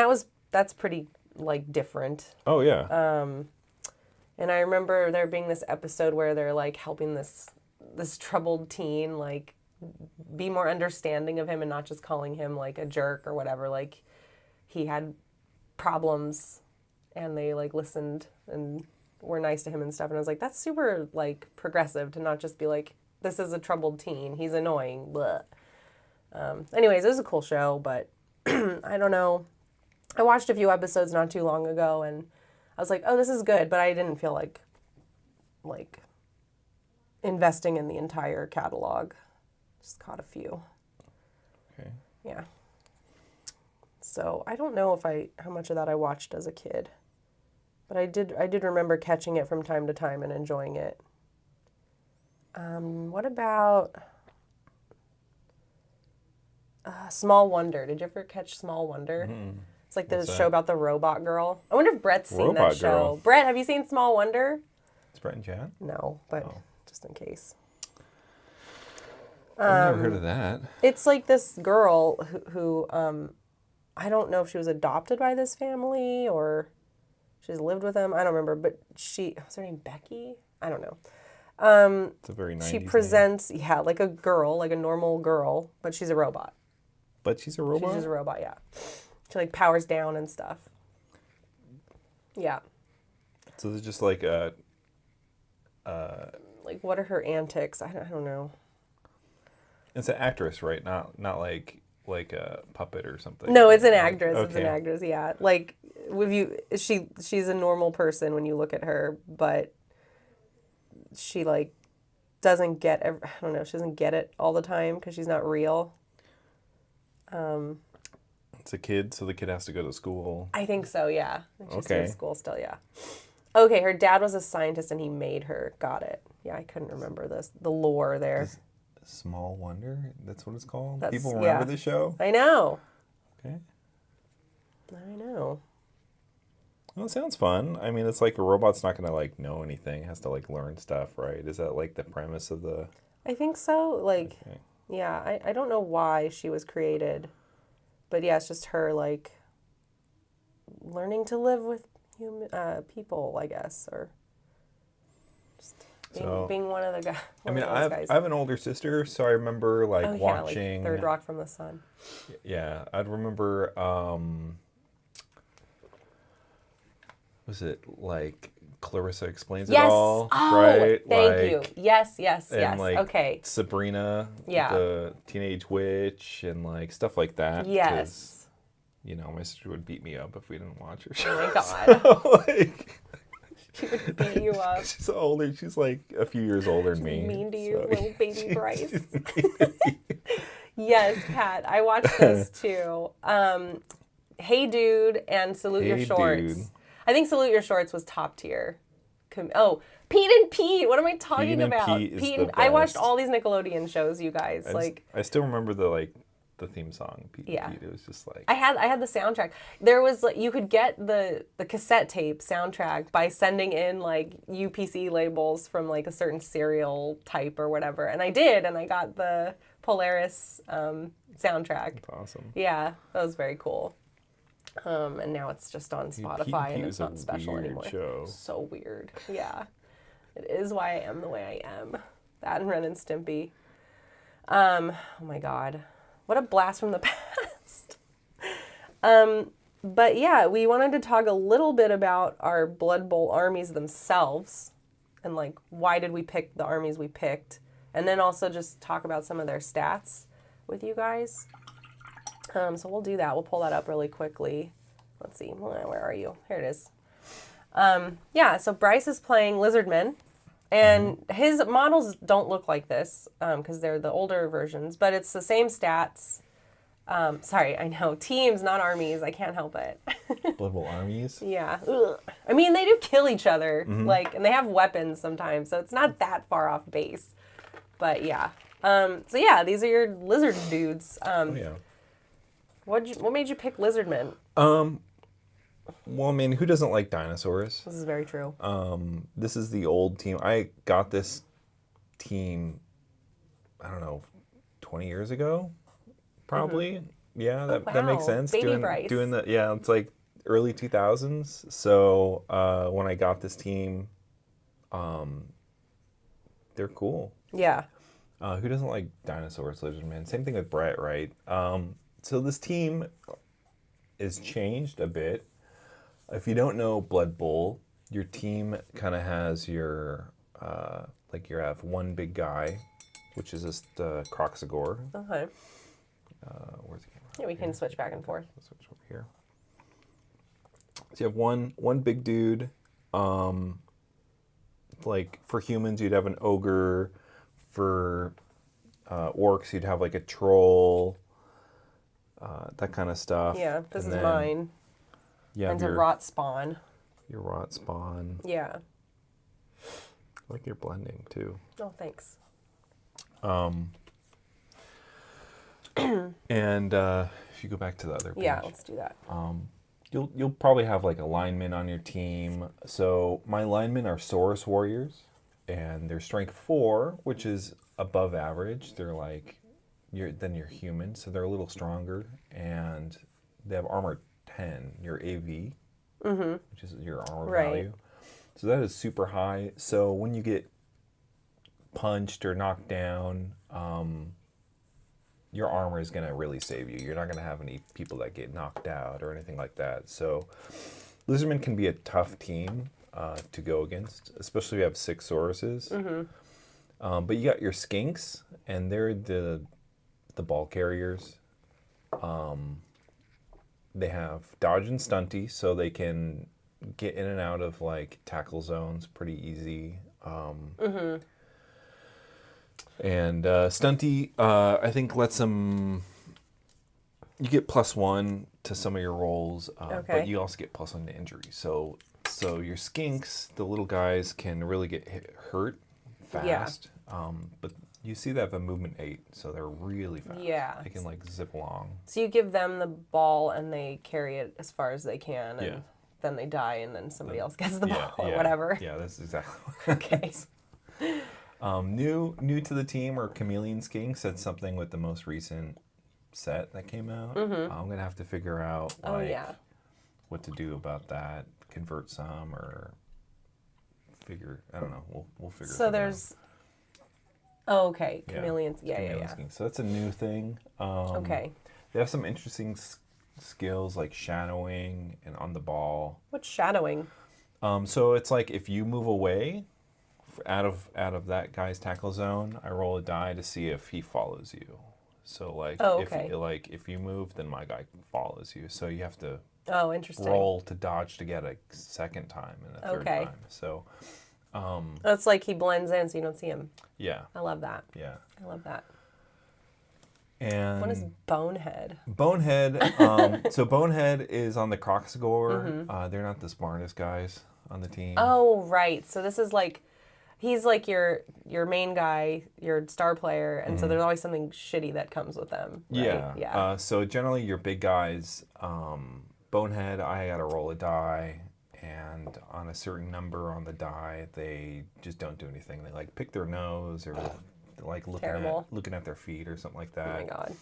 that's pretty like different.
Oh yeah.
And I remember there being this episode where they're like helping this troubled teen like be more understanding of him and not just calling him like a jerk or whatever. Like he had problems and they like listened and were nice to him and stuff. And I was like, that's super like progressive to not just be like, this is a troubled teen. He's annoying. Blah. Anyways, it was a cool show, but I don't know. I watched a few episodes not too long ago and I was like, oh, this is good, but I didn't feel like investing in the entire catalog. Just caught a few.
Okay.
Yeah. So I don't know how much of that I watched as a kid, but I did remember catching it from time to time and enjoying it. What about Small Wonder? Did you ever catch Small Wonder? Mm-hmm. It's like the show about the robot girl. I wonder if Brett's seen that show. Girl. Brett, have you seen Small Wonder?
It's Brett and Chad?
No, but just in case.
I've never heard of that.
It's like this girl who I don't know if she was adopted by this family or she's lived with them. I don't remember, but what's her name, Becky? I don't know.
It's a very 90s
She presents, like a girl, like a normal girl, but she's a robot.
But she's a robot?
She's just a robot, yeah. She like powers down and stuff. Yeah.
So it's just like a...
like what are her antics? I don't know.
It's an actress, right? Not like a puppet or something.
No, it's an actress.
Okay.
It's an actress, yeah. Like she's a normal person when you look at her, but she like doesn't get I don't know, she doesn't get it all the time because she's not real.
It's a kid, so the kid has to go to school.
I think so, yeah. She's in school still, yeah. Okay, her dad was a scientist and he made her. Got it. Yeah, I couldn't remember the lore there.
Small Wonder? That's what it's called?
That's,
People remember the show?
I know.
Okay.
I know.
Well, it sounds fun. I mean, it's like a robot's not going to, like, know anything. It has to, like, learn stuff, right? Is that, like, the premise of the...
I think so. Like, yeah, I don't know why she was created. But, yeah, it's just her, like, learning to live with people, I guess, or just being one of the guys.
I mean, I have an older sister, so I remember, like, watching...
like Third Rock from the Sun.
Yeah, I'd remember... was it like Clarissa Explains It All?
Oh,
right?
Thank you. Yes.
Like,
okay.
Sabrina, the Teenage Witch, and like stuff like that.
Yes.
You know, my sister would beat me up if we didn't watch her show.
Oh my God.
So, like,
she would beat you up.
She's older. She's like a few years older than me.
Mean to you, little baby Bryce. Yes, Pat. I watched those too. Hey Dude and Salute Your Shorts. Dude. I think Salute Your Shorts was top tier. Pete and Pete. What am I talking about?
Pete and
I watched all these Nickelodeon shows, you guys.
I still remember the theme song. Pete and Pete. It was just like
I had the soundtrack. There was you could get the cassette tape soundtrack by sending in like UPC labels from like a certain cereal type or whatever, and I did, and I got the Polaris soundtrack.
That's awesome.
Yeah, that was very cool. And now it's just on Spotify and it's not special anymore.
Show.
So weird. Yeah. It is why I am the way I am. That and Ren and Stimpy. Oh my God. What a blast from the past. But yeah, we wanted to talk a little bit about our Blood Bowl armies themselves and like why did we pick the armies we picked, and then also just talk about some of their stats with you guys. So we'll do that. We'll pull that up really quickly. Let's see. Where are you? Here it is. So Bryce is playing Lizardmen, and his models don't look like this because they're the older versions, but it's the same stats. Sorry, I know. Teams, not armies. I can't help it.
Blood Bowl armies?
Yeah. Ugh. I mean, they do kill each other, and they have weapons sometimes, so it's not that far off base. But yeah. These are your lizard dudes. What made you pick Lizardmen?
Well, I mean, who doesn't like dinosaurs?
This is very true.
This is the old team. I got this team, I don't know, 20 years ago, probably. Yeah, that makes sense.
Baby Bryce.
It's like early 2000s. So when I got this team, they're cool.
Yeah.
Who doesn't like dinosaurs, Lizardman? Same thing with Brett, right? So this team is changed a bit. If you don't know Blood Bowl, your team kind of has your, like you have one big guy, which is just Croxagore.
Okay.
Where's the camera?
Yeah, we can switch back and forth.
Let's switch over here. So you have one big dude. Like for humans, you'd have an ogre. For orcs, you'd have like a troll, that kind of stuff.
Yeah, this
And
is
then
mine.
You have
Mine's a rot spawn.
your rot spawn.
Yeah.
I like your blending too.
Oh, thanks.
And if you go back to the other page,
Yeah, let's do that.
you'll probably have like a lineman on your team. So my linemen are Saurus warriors, and they're strength 4, which is above average. They're like than your human, so they're a little stronger, and they have armor 10, your AV, which is your armor value. So that is super high. So when you get punched or knocked down, your armor is going to really save you. You're not going to have any people that get knocked out or anything like that. So Lizardmen can be a tough team to go against, especially if you have 6 Sauruses. But you got your Skinks, and they're the ball carriers. They have dodge and stunty, so they can get in and out of like tackle zones pretty easy. And stunty, I think lets them. You get +1 to some of your rolls, but you also get +1 to injury. So your Skinks, the little guys, can really get hurt fast. But you see they have a movement 8, so they're really fast.
Yeah.
They can like zip along.
So you give them the ball and they carry it as far as they can, and
Yeah.
then they die, and then somebody else gets the ball or whatever.
Yeah, that's exactly what
Okay.
New to the team are Chameleon Skinks. That's something with the most recent set that came out. I'm gonna have to figure out what to do about that. Convert some or figure. I don't know. We'll figure.
So there's. Oh, okay.
Yeah.
Chameleons. Yeah,
Chameleon
yeah.
Skinks. So that's a new thing.
Okay.
They have some interesting skills like shadowing and on the ball.
What's shadowing?
So it's like if you move away out of that guy's tackle zone, I roll a die to see if he follows you. So like if you move, then my guy follows you. So you have to
interesting.
roll to dodge to get a second time and a third time. So
It's like he blends in so you don't see him.
yeah.
I love that.
Yeah.
I love that.
And
What is Bonehead?
Bonehead, so Bonehead is on the Croxagore. They're not the smartest guys on the team.
Oh, right. So this is like, he's like your main guy, your star player, and so there's always something shitty that comes with them. Right?
Yeah.
Yeah.
So generally your big guys, Bonehead, I gotta roll a die, and on a certain number on the die, they just don't do anything. They like pick their nose or like looking at their feet or something like that.
Oh my god.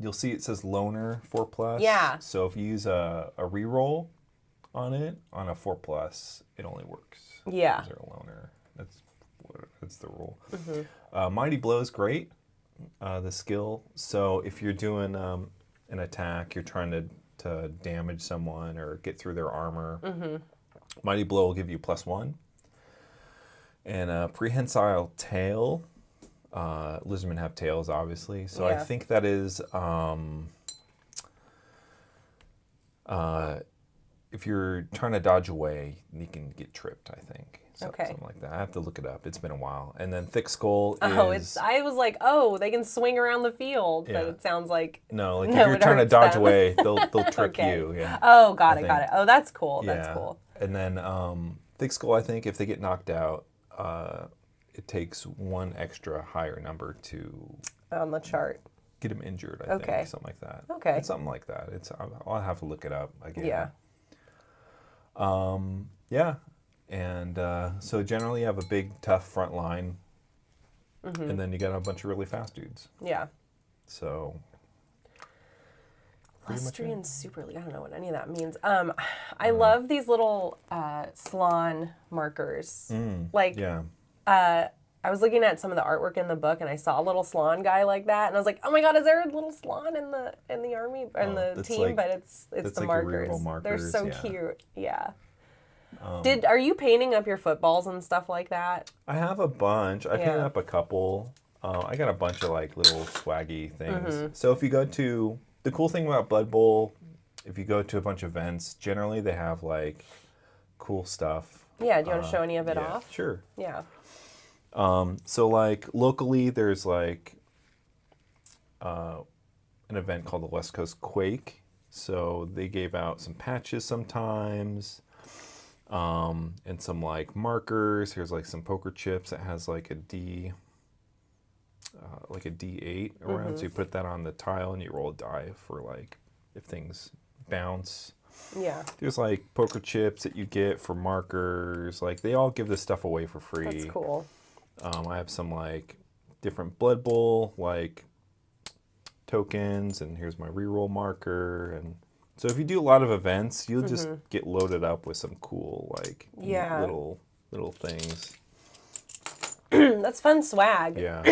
You'll see it says Loner 4+.
Yeah.
So if you use a reroll on it, on a 4+, it only works.
Yeah.
They're a loner. That's the rule. Mighty Blow is great, the skill. So if you're doing an attack, you're trying to damage someone or get through their armor, Mighty Blow will give you +1. And Prehensile Tail, Lizardmen have tails, obviously. So I think that is if you're trying to dodge away, you can get tripped, I think. Something like that. I have to look it up. It's been a while. And then Thick Skull is...
I was like, they can swing around the field, but it sounds like...
No, like if you're trying to dodge away, they'll trick you. Yeah.
Oh, got it. Oh, that's cool.
Yeah.
That's cool.
And then Thick Skull, I think, if they get knocked out, it takes 1 extra higher number to...
On the chart.
Get them injured, I think. Something like that.
Okay.
It's something like that. I'll have to look it up again.
Yeah.
Yeah. And so generally you have a big, tough front line, and then you got a bunch of really fast dudes.
Yeah.
So pretty much
Lustrian Super League. I don't know what any of that means. I love these little salon markers. Like,
Yeah.
I was looking at some of the artwork in the book, and I saw a little salon guy like that, and I was like, "Oh my God, is there a little salon in the army in the
that's
team?"
like-
but it's
that's
the
like
markers.
readable
They're
markers,
so
yeah.
cute. Yeah. Are you painting up your footballs and stuff like that?
I have a bunch. I painted
Yeah.
up a couple. I got a bunch of like little swaggy things. So if you go to the cool thing about Blood Bowl, if you go to a bunch of events, generally they have like cool stuff.
Yeah. Do you want to show any of it
Yeah,
off?
sure.
Yeah.
So like locally, there's like an event called the West Coast Quake. So they gave out some patches sometimes, and some like markers. Here's like some poker chips that has like a D8 around. So you put that on the tile and you roll a die for like if things bounce.
Yeah.
There's like poker chips that you get for markers. Like they all give this stuff away for free.
That's cool.
I have some like different Blood Bowl like tokens, and here's my reroll marker. And so if you do a lot of events, you'll just get loaded up with some cool like
Yeah.
little things.
That's fun swag.
Yeah,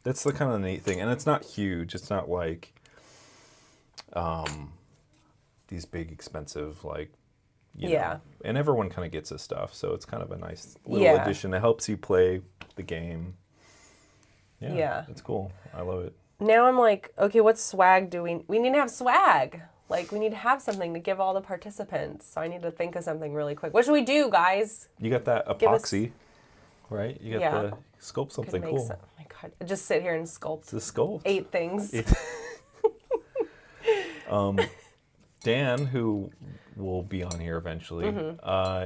that's the kind of neat thing, and it's not huge. It's not like these big expensive like. You know, and everyone kind of gets this stuff, so it's kind of a nice little addition that helps you play the game. Yeah, it's cool. I love it.
Now I'm like, okay, what swag do we need to have swag? Like, we need to have something to give all the participants. So I need to think of something really quick. What should we do, guys?
You got that epoxy, right? You got the sculpt something cool.
Oh my God, just sit here and sculpt.
The sculpt.
8 things.
Dan, who will be on here eventually,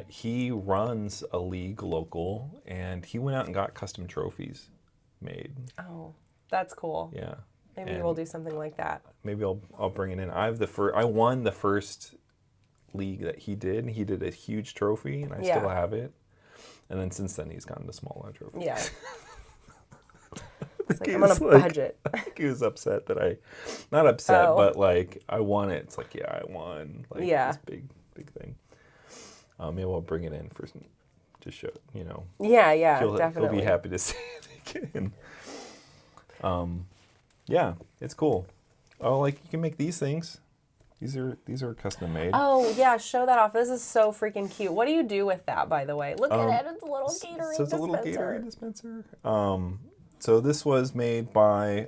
he runs a league local, and he went out and got custom trophies made.
Oh, that's cool.
Yeah.
Maybe
And
we'll do something like that.
maybe I'll bring it in. I won the first league that he did, and he did a huge trophy, and I still have it. And then since then, he's gotten the smaller trophies.
Yeah. It's like, I'm on a budget.
He was upset that not upset, but like I won it. It's like, yeah, I won. Like this big thing. Maybe I'll bring it in for some, just show, you know.
Yeah,
He'll
definitely.
be happy to see it again. Yeah, it's cool. Oh, like you can make these things. These are custom made.
Oh, yeah, show that off. This is so freaking cute. What do you do with that, by the way? Look at it. It's a little Gatorade dispenser.
So it's a little Gatorade dispenser. So this was made by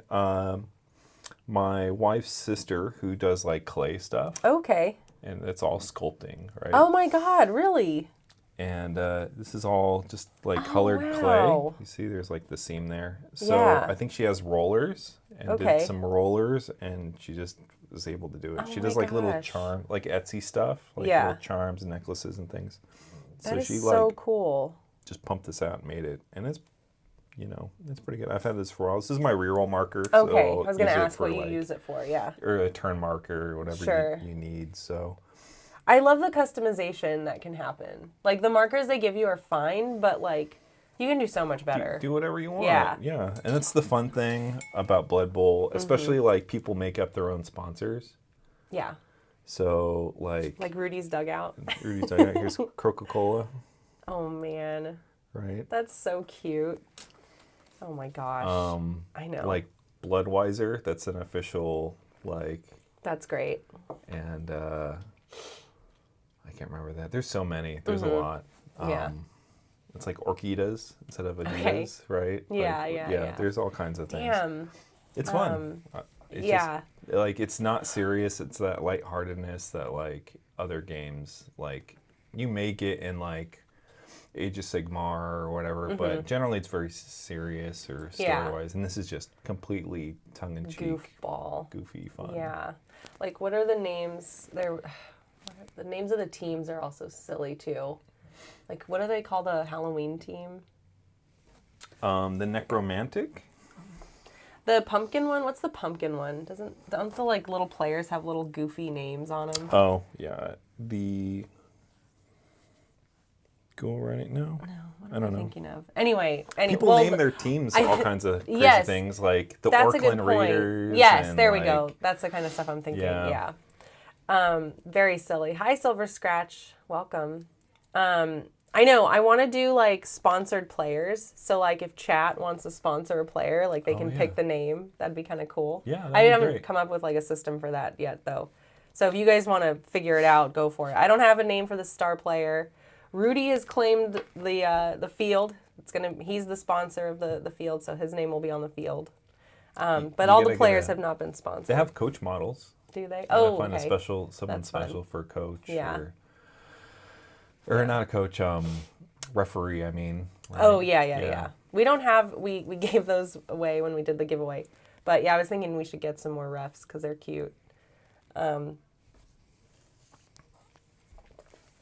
my wife's sister, who does like clay stuff.
Okay.
And it's all sculpting, right?
Oh my God, really?
And this is all just like colored clay. You see there's like the seam there. So I think she has rollers and did some rollers, and she just was able to do it. She does like little charm, like Etsy stuff, like little charms and necklaces and things.
That is so cool.
Just pumped this out and made it. And it's, you know, it's pretty good. I've had this for a while. This is my reroll marker.
Okay,
so
I was going to ask what you use it for,
or a turn marker, or whatever you need, so.
I love the customization that can happen. Like, the markers they give you are fine, but, like, you can do so much better.
Do whatever you want. Yeah. And that's the fun thing about Blood Bowl, especially, like, people make up their own sponsors.
Yeah.
So, like
Rudy's Dugout.
Rudy's Dugout. Here's Coca-Cola.
Oh, man.
Right?
That's so cute. Oh, my gosh. I know.
Like, Bloodweiser. That's an official, like...
That's great.
And, I can't remember that. There's so many. There's a lot. It's like Orquitas instead of Adidas, right?
Yeah.
There's all kinds of things.
Damn.
It's fun. It's just, like, it's not serious. It's that lightheartedness that, like, other games, like, you may get in, like, Age of Sigmar or whatever, but generally it's very serious or story-wise. And this is just completely tongue-in-cheek.
Goofball.
Goofy fun.
Yeah. Like, what are the names? The names of the teams are also silly, too. Like, what do they call the Halloween team?
The Necromantic?
The pumpkin one? What's the pumpkin one? Don't the, like, little players have little goofy names on them?
Oh, yeah. The... Go running? No.
What am I thinking of? Anyway.
People name their teams all kinds of crazy things, like the Orkland Raiders.
Yes,
and
there we go. That's the kind of stuff I'm thinking. Yeah. Very silly. Hi, Silver Scratch. Welcome. I know. I want to do like sponsored players. So like if chat wants to sponsor a player, like they can pick the name. That'd be kind of cool.
Yeah, that'd
I
be
haven't
great.
come up with like a system for that yet though. So if you guys want to figure it out, go for it. I don't have a name for the star player. Rudy has claimed the field. He's the sponsor of the field, so his name will be on the field. But all the players have not been sponsored.
They have coach models.
Do they?
Oh, find
okay.
someone
That's
special
fun.
for coach.
Yeah.
Or not a coach, referee, I mean. Right?
Oh, yeah. We don't have, we gave those away when we did the giveaway. But yeah, I was thinking we should get some more refs because they're cute.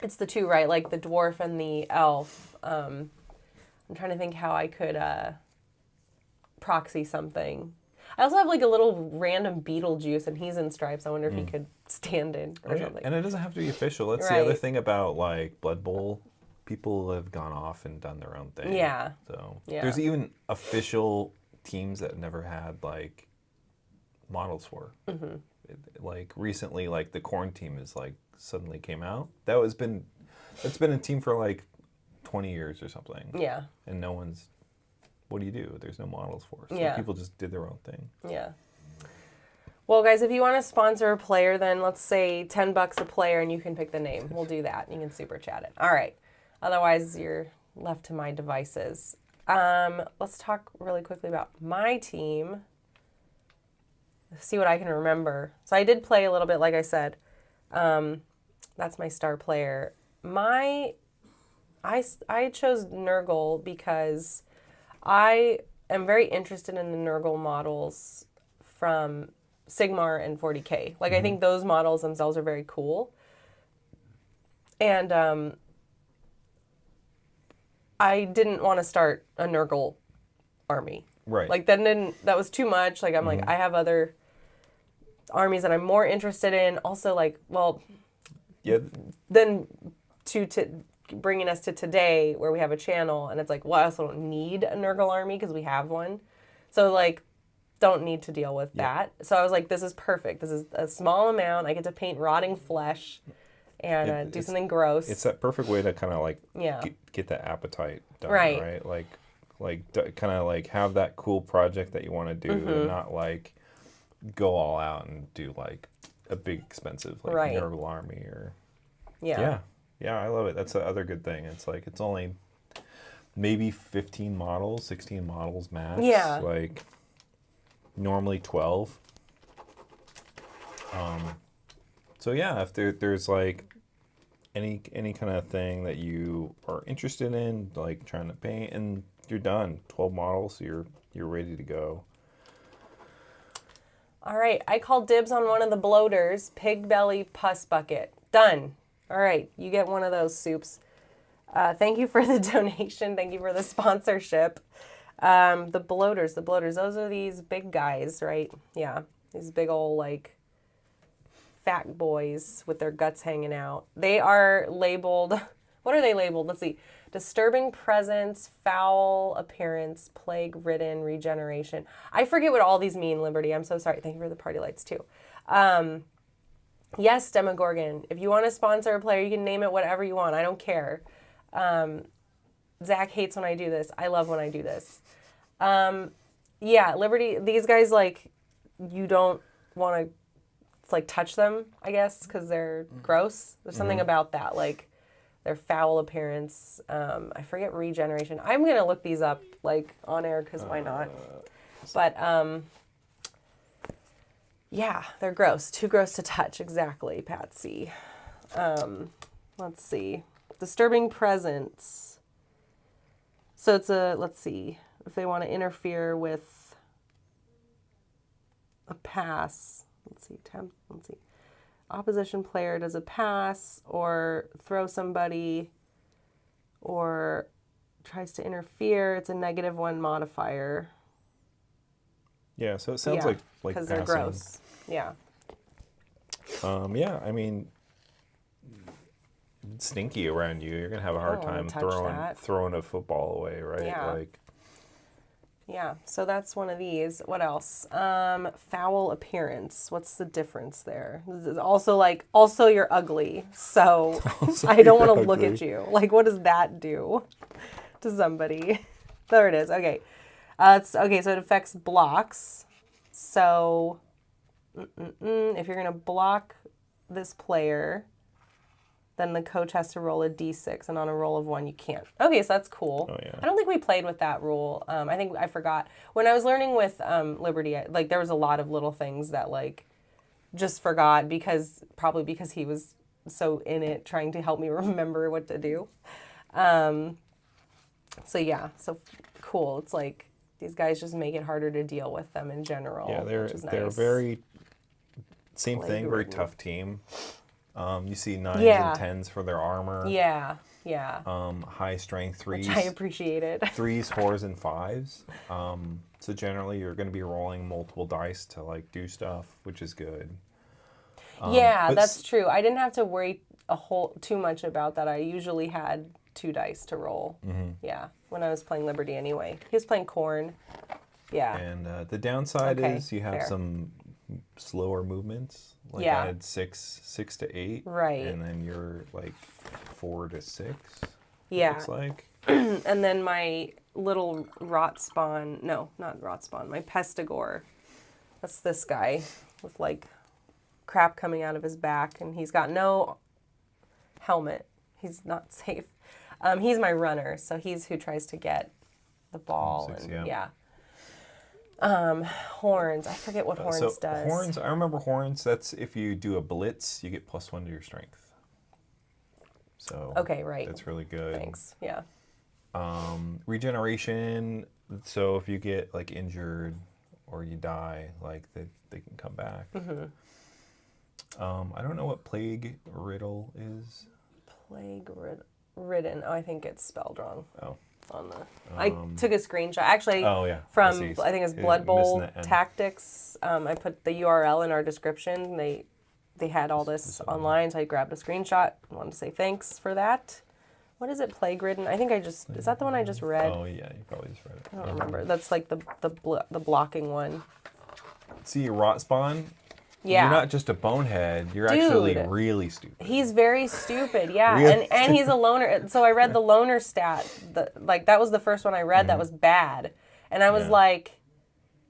It's the two, right? Like the dwarf and the elf. I'm trying to think how I could proxy something. I also have like a little random Beetlejuice and he's in stripes. I wonder if he could stand in or something.
And it doesn't have to be official. That's the other thing about like Blood Bowl. People have gone off and done their own thing.
Yeah.
So
Yeah.
there's even official teams that never had like models for. Mm-hmm. Like recently, like the Corn team is like suddenly came out. It's been a team for like 20 years or something.
Yeah.
And no one's. What do you do? There's no models for. So
Yeah.
people just did their own thing.
Yeah. Well, guys, if you want to sponsor a player, then let's say $10 a player and you can pick the name. We'll do that. You can super chat it. All right. Otherwise, you're left to my devices. Let's talk really quickly about my team. See what I can remember. So I did play a little bit, like I said. That's my star player. I chose Nurgle because I am very interested in the Nurgle models from Sigmar and 40K. Like, I think those models themselves are very cool. And I didn't want to start a Nurgle army.
Right.
Like, that was too much. Like, I'm like, I have other armies that I'm more interested in. Also, like, well, then to bringing us to today where we have a channel and it's like, well, I also don't need a Nurgle army because we have one. So like, don't need to deal with that. So I was like, this is perfect. This is a small amount. I get to paint rotting flesh and do something gross.
It's that perfect way to kind of like get that appetite done, right? Like kind of like have that cool project that you want to do and not like go all out and do like a big expensive like Nurgle army or Yeah, I love it. That's the other good thing. It's like it's only maybe 15 models, 16 models max.
Yeah.
Like normally 12. So yeah, if there's like any kind of thing that you are interested in, like trying to paint, and you're done. 12 models, you're ready to go.
All right, I called dibs on one of the bloaters, Pig Belly Pus Bucket. Done. All right, you get one of those soups. Thank you for the donation. Thank you for the sponsorship. The bloaters, those are these big guys, right? Yeah, these big old, like, fat boys with their guts hanging out. They are labeled, what are they labeled? Let's see. Disturbing presence, foul appearance, plague-ridden, regeneration. I forget what all these mean, Liberty. I'm so sorry. Thank you for the party lights, too. Yes, Demogorgon. If you want to sponsor a player, you can name it whatever you want. I don't care. Zach hates when I do this. I love when I do this. Yeah, Liberty, these guys, like, you don't want to, like, touch them, I guess, because they're gross. There's something about that, like, their foul appearance. I forget regeneration. I'm going to look these up, like, on air, because why not? But, yeah, they're gross. Too gross to touch. Exactly, Patsy. Let's see. Disturbing presence. So it's let's see, if they want to interfere with a pass. Let's see. Opposition player does a pass or throw somebody or tries to interfere. It's a -1 modifier.
Yeah, so it sounds like
because
passing.
they're gross. Yeah.
Yeah, I mean, stinky around you. You're gonna have a hard time throwing a football away, right?
Yeah.
Like,
Yeah, so that's one of these. What else? Foul appearance. What's the difference there? This is also you're ugly, so I don't want to look at you. Like, what does that do to somebody? There it is. Okay. So it affects blocks. So, if you're going to block this player, then the coach has to roll a d6, and on a roll of 1, you can't. Okay, so that's cool.
Oh, yeah.
I don't think we played with that rule. I think I forgot. When I was learning with Liberty, there was a lot of little things that, just forgot probably because he was so in it trying to help me remember what to do. So cool. It's like these guys just make it harder to deal with them in general.
Yeah,
which is nice.
they're very, same thing, very tough team. You see 9s and 10s for their armor.
Yeah.
High strength 3s.
Which I appreciated.
3s, 4s, and 5s. So generally, you're going to be rolling multiple dice to do stuff, which is good.
That's true. I didn't have to worry too much about that. I usually had 2 dice to roll. Mm-hmm. Yeah, when I was playing Liberty anyway. He was playing Corn. Yeah.
And the downside is you have some slower movements. I had 6 to 8.
Right.
And then you're 4 to 6.
Yeah.
Looks like.
And then my little rot spawn, no, not rot spawn, my pestigore. That's this guy with crap coming out of his back, and he's got no helmet. He's not safe. He's my runner, so he's who tries to get the ball. Horns. I forget what horns does.
Horns, I remember horns. That's if you do a blitz, you get +1 to your strength. So
okay, right.
That's really good.
Thanks. Yeah.
Regeneration. So if you get injured or you die, they can come back. Mm-hmm. I don't know what plague riddle is.
Plague ridden. Oh, I think it's spelled wrong.
Oh.
On the, I took a screenshot actually from I think it's Blood Bowl Tactics. I put the URL in our description. They had all this online, so I grabbed a screenshot. I wanted to say thanks for that. What is it? Plague ridden? I think is that the one I just read?
Oh yeah, you probably just read it.
I don't remember. That's the blocking one.
See, rot spawn.
Yeah.
You're not just a bonehead. You're actually really stupid.
He's very stupid, yeah. And he's a loner. So I read the loner stat. That was the first one I read that was bad. And I was like,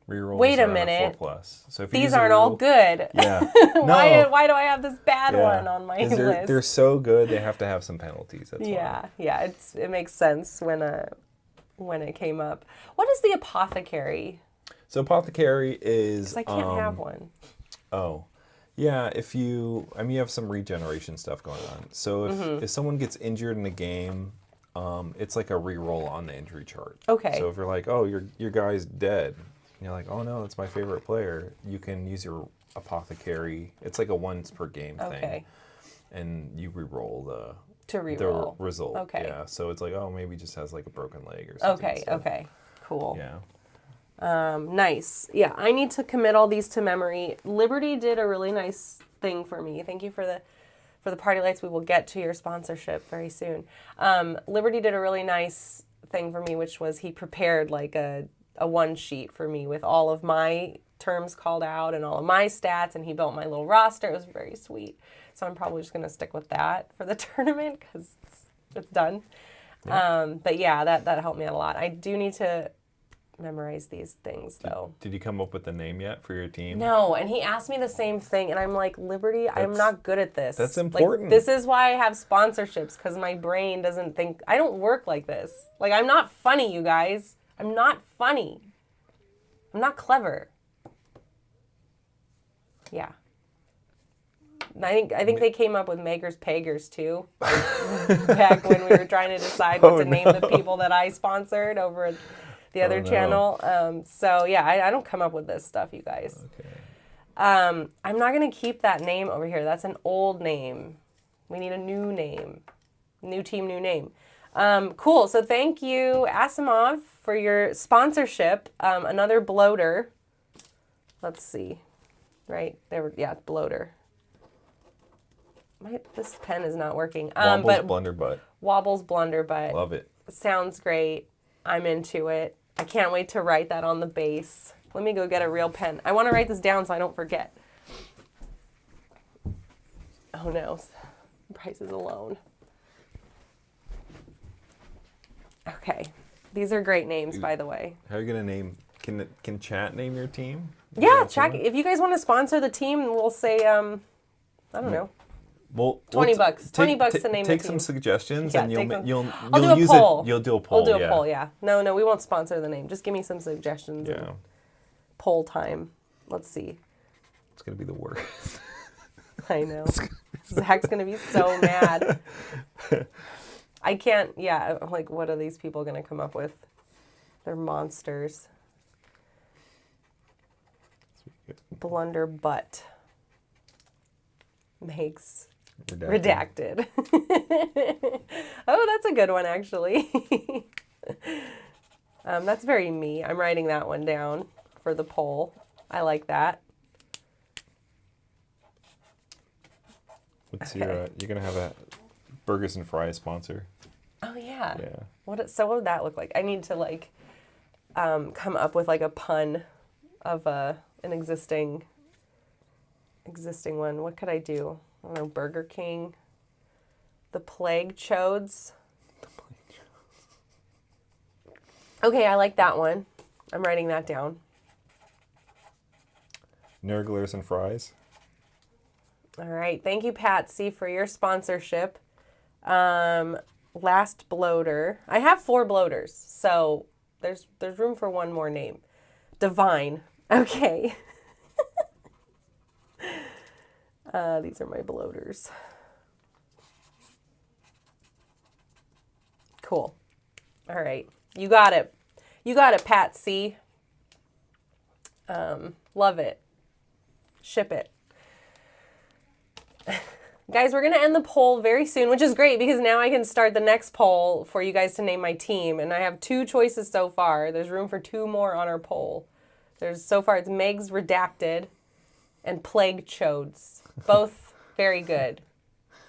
Rerolls
wait a minute.
4+. So if
these aren't all good.
Yeah.
Why do I have this bad one on my list?
They're so good, they have to have some penalties. That's
why. Yeah. It makes sense when it came up. What is the apothecary?
So apothecary is...
'Cause I can't have one.
Oh, yeah. You have some regeneration stuff going on. So if someone gets injured in a game, it's like a reroll on the injury chart.
Okay.
So if you're like, oh, your guy's dead, and you're like, oh no, that's my favorite player, you can use your apothecary. It's like a once per game thing, and you reroll the result.
Okay.
Yeah. So it's like, oh, maybe he just has a broken leg or something.
Okay. Cool.
Yeah.
Nice. Yeah, I need to commit all these to memory. Liberty did a really nice thing for me. Thank you for the party lights. We will get to your sponsorship very soon. Liberty did a really nice thing for me, which was he prepared a one sheet for me with all of my terms called out and all of my stats, and he built my little roster. It was very sweet. So I'm probably just going to stick with that for the tournament because it's done. Yeah. But yeah, that helped me out a lot. I do need to memorize these things though.
Did you come up with a name yet for your team?
No, and he asked me the same thing, and I'm like, Liberty, I'm not good at this.
That's important.
This is why I have sponsorships, because my brain doesn't think. I don't work like this. I'm not funny, you guys. I'm not funny. I'm not clever. Yeah. I think they came up with Makers Pagers too, back when we were trying to decide what to name the people that I sponsored over the other channel. So yeah, I don't come up with this stuff, you guys.
Okay.
I'm not going to keep that name over here. That's an old name. We need a new name. New team, new name. Cool. So thank you, Asimov, for your sponsorship. Another bloater. Let's see. Right there. Yeah, bloater. This pen is not working.
Wobbles Blunderbutt.
Wobbles Blunderbutt.
Love it.
Sounds great. I'm into it. I can't wait to write that on the base. Let me go get a real pen. I want to write this down so I don't forget. Oh no, Bryce is alone. Okay, these are great names, by the way.
How are you gonna name? Can chat name your team?
Yeah, chat. If you guys want to sponsor the team, we'll say I don't know.
Well,
$20. $20 to name the
Take
team.
some suggestions,
Yeah,
and
I'll
you'll
do a
use
poll.
it. You'll do a poll.
We'll do a poll. Yeah. No, we won't sponsor the name. Just give me some suggestions.
Yeah.
And poll time. Let's see.
It's gonna be the worst.
I know. Zach's gonna be so mad. I can't. Yeah. Like, what are these people gonna come up with? They're monsters. Blunderbutt makes redacted. Oh, that's a good one, actually. That's very me. I'm writing that one down for the poll. I like that.
What's your? You're gonna have a burgers and fries sponsor.
Oh yeah.
Yeah.
What would that look like? I need to like come up with like a pun of an existing one. What could I do? I don't know. Burger King. The Plague Chodes. Okay, I like that one. I'm writing that down.
Nurglers and fries.
All right. Thank you, Patsy, for your sponsorship. Last bloater. I have 4 bloaters, so there's room for one more name. Divine. Okay. These are my bloaters. Cool. All right. You got it. You got it, Patsy. Love it. Ship it. Guys, we're going to end the poll very soon, which is great because now I can start the next poll for you guys to name my team. And I have 2 choices so far. There's room for 2 more on our poll. So far it's Meg's Redacted and Plague Chodes. Both very good.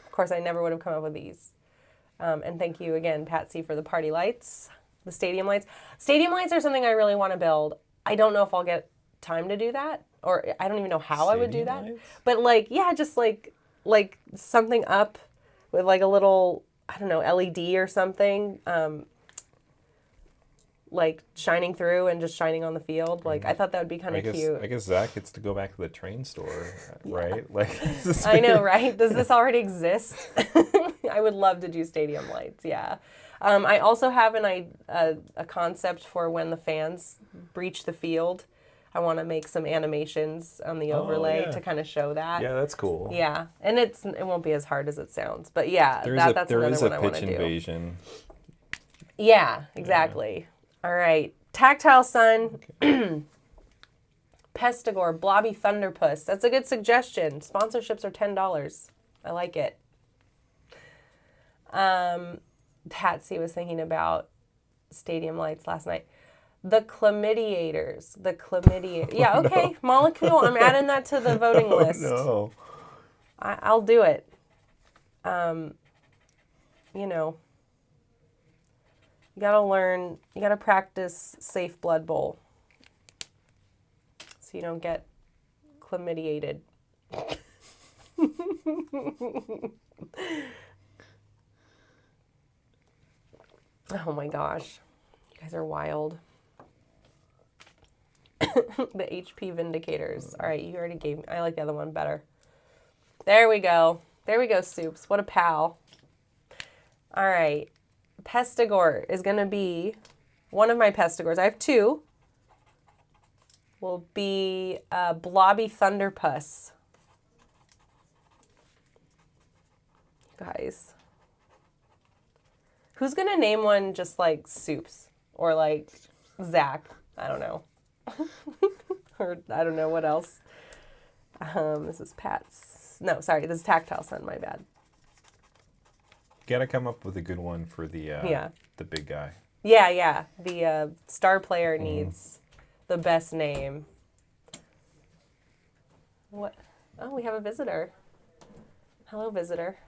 Of course, I never would have come up with these. And thank you again, Patsy, for the party lights, the stadium lights. Stadium lights are something I really want to build. I don't know if I'll get time to do that, or I don't even know how I would do that.
Lights?
But like, yeah, just like something up with like a little, I don't know, LED or something, like shining through and just shining on the field. Like, I thought that would be kind of cute.
I guess Zach gets to go back to the train store, right? Like,
I know, right? Does this already exist? I would love to do stadium lights. Yeah. I also have a concept for when the fans breach the field. I want to make some animations on the overlay to kind of show that.
Yeah, that's cool.
Yeah, and it won't be as hard as it sounds, but yeah, that's another one I want to do.
There is a pitch invasion.
Yeah, exactly. Yeah. All right, Tactile Sun, okay. Pestigore, Blobby Thunderpuss. That's a good suggestion. Sponsorships are $10. I like it. Patsy was thinking about stadium lights last night. The chlamydiators. Yeah, okay. No. Molecule. I'm adding that to the voting list.
No.
I'll do it. You know, you gotta learn, you gotta practice safe Blood Bowl so you don't get chlamydiated. Oh my gosh. You guys are wild. The HP Vindicators. All right, you already gave me. I like the other one better. There we go. There we go, Soups. What a pal. All right. Pestigore is going to be one of my Pestigores. I have 2. Will be Blobby Thunderpuss. Guys. Who's going to name one just like Soups? Or like Zach? I don't know. Or I don't know what else. This is Pat's. No, sorry, this is Tactile Sun. My bad.
Gotta come up with a good one for the big guy.
Yeah. The star player needs the best name. What? Oh, we have a visitor. Hello, visitor.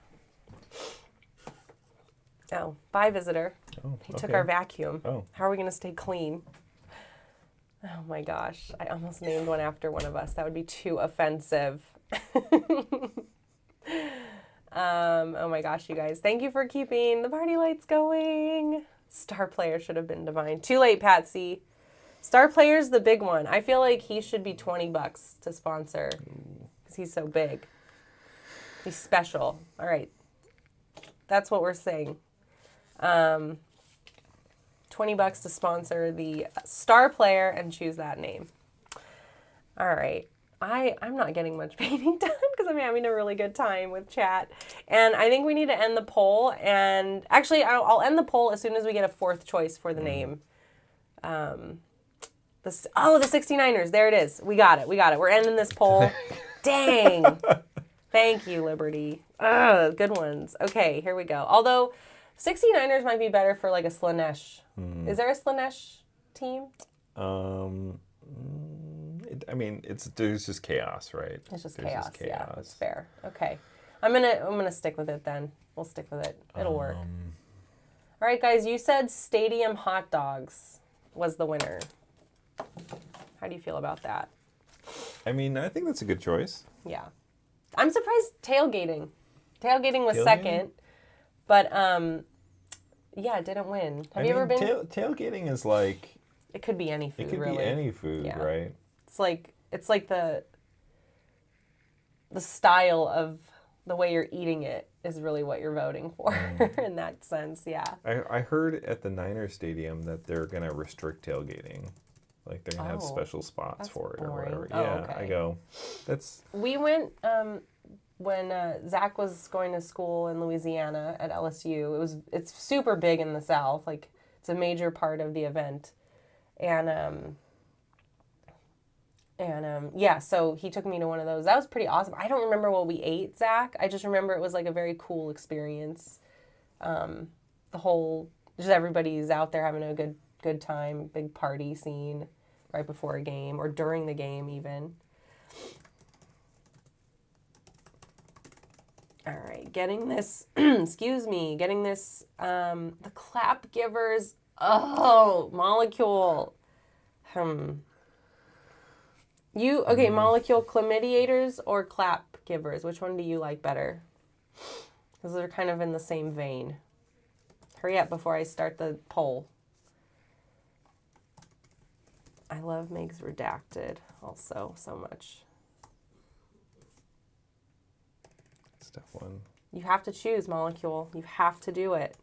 Oh, bye, visitor.
Oh,
He took our vacuum.
Oh.
How are we going to stay clean? Oh my gosh. I almost named one after one of us. That would be too offensive. Oh my gosh, you guys. Thank you for keeping the party lights going. Star player should have been divine. Too late, Patsy. Star player's the big one. I feel like he should be $20 to sponsor because he's so big. He's special. All right. That's what we're saying. $20 to sponsor the star player and choose that name. All right. I'm not getting much painting done because I'm having a really good time with chat. And I think we need to end the poll. And actually, I'll end the poll as soon as we get a fourth choice for the name. The 69ers. There it is. We got it. We're ending this poll. Dang. Thank you, Liberty. Ugh, good ones. Okay, here we go. Although 69ers might be better for like a Slanesh. Is there a Slanesh team?
There's just chaos, right?
It's just chaos. Yeah, that's fair. Okay. I'm gonna stick with it then. We'll stick with it. It'll work. All right, guys, you said stadium hot dogs was the winner. How do you feel about that?
I think that's a good choice.
Yeah. I'm surprised tailgating. Tailgating was second, but yeah, it didn't win. Have you ever been?
Tailgating is like...
It could be any food,
It could
really.
be any food,
Yeah.
right?
It's like the style of the way you're eating it is really what you're voting for in that sense, yeah.
I heard at the Niners Stadium that they're going to restrict tailgating. Like they're going to have special spots for it or whatever.
Oh,
yeah,
okay.
I go, that's...
We went when Zach was going to school in Louisiana at LSU. It's super big in the South. Like it's a major part of the event. And yeah, so he took me to one of those. That was pretty awesome. I don't remember what we ate, Zach. I just remember it was like a very cool experience. Just everybody's out there having a good time, big party scene right before a game or during the game even. All right, getting this, the clap givers. Oh, molecule. Molecule chlamydiators or clap givers? Which one do you like better? Because they're kind of in the same vein. Hurry up before I start the poll. I love Meg's Redacted also so much.
It's a tough one.
You have to choose, Molecule. You have to do it.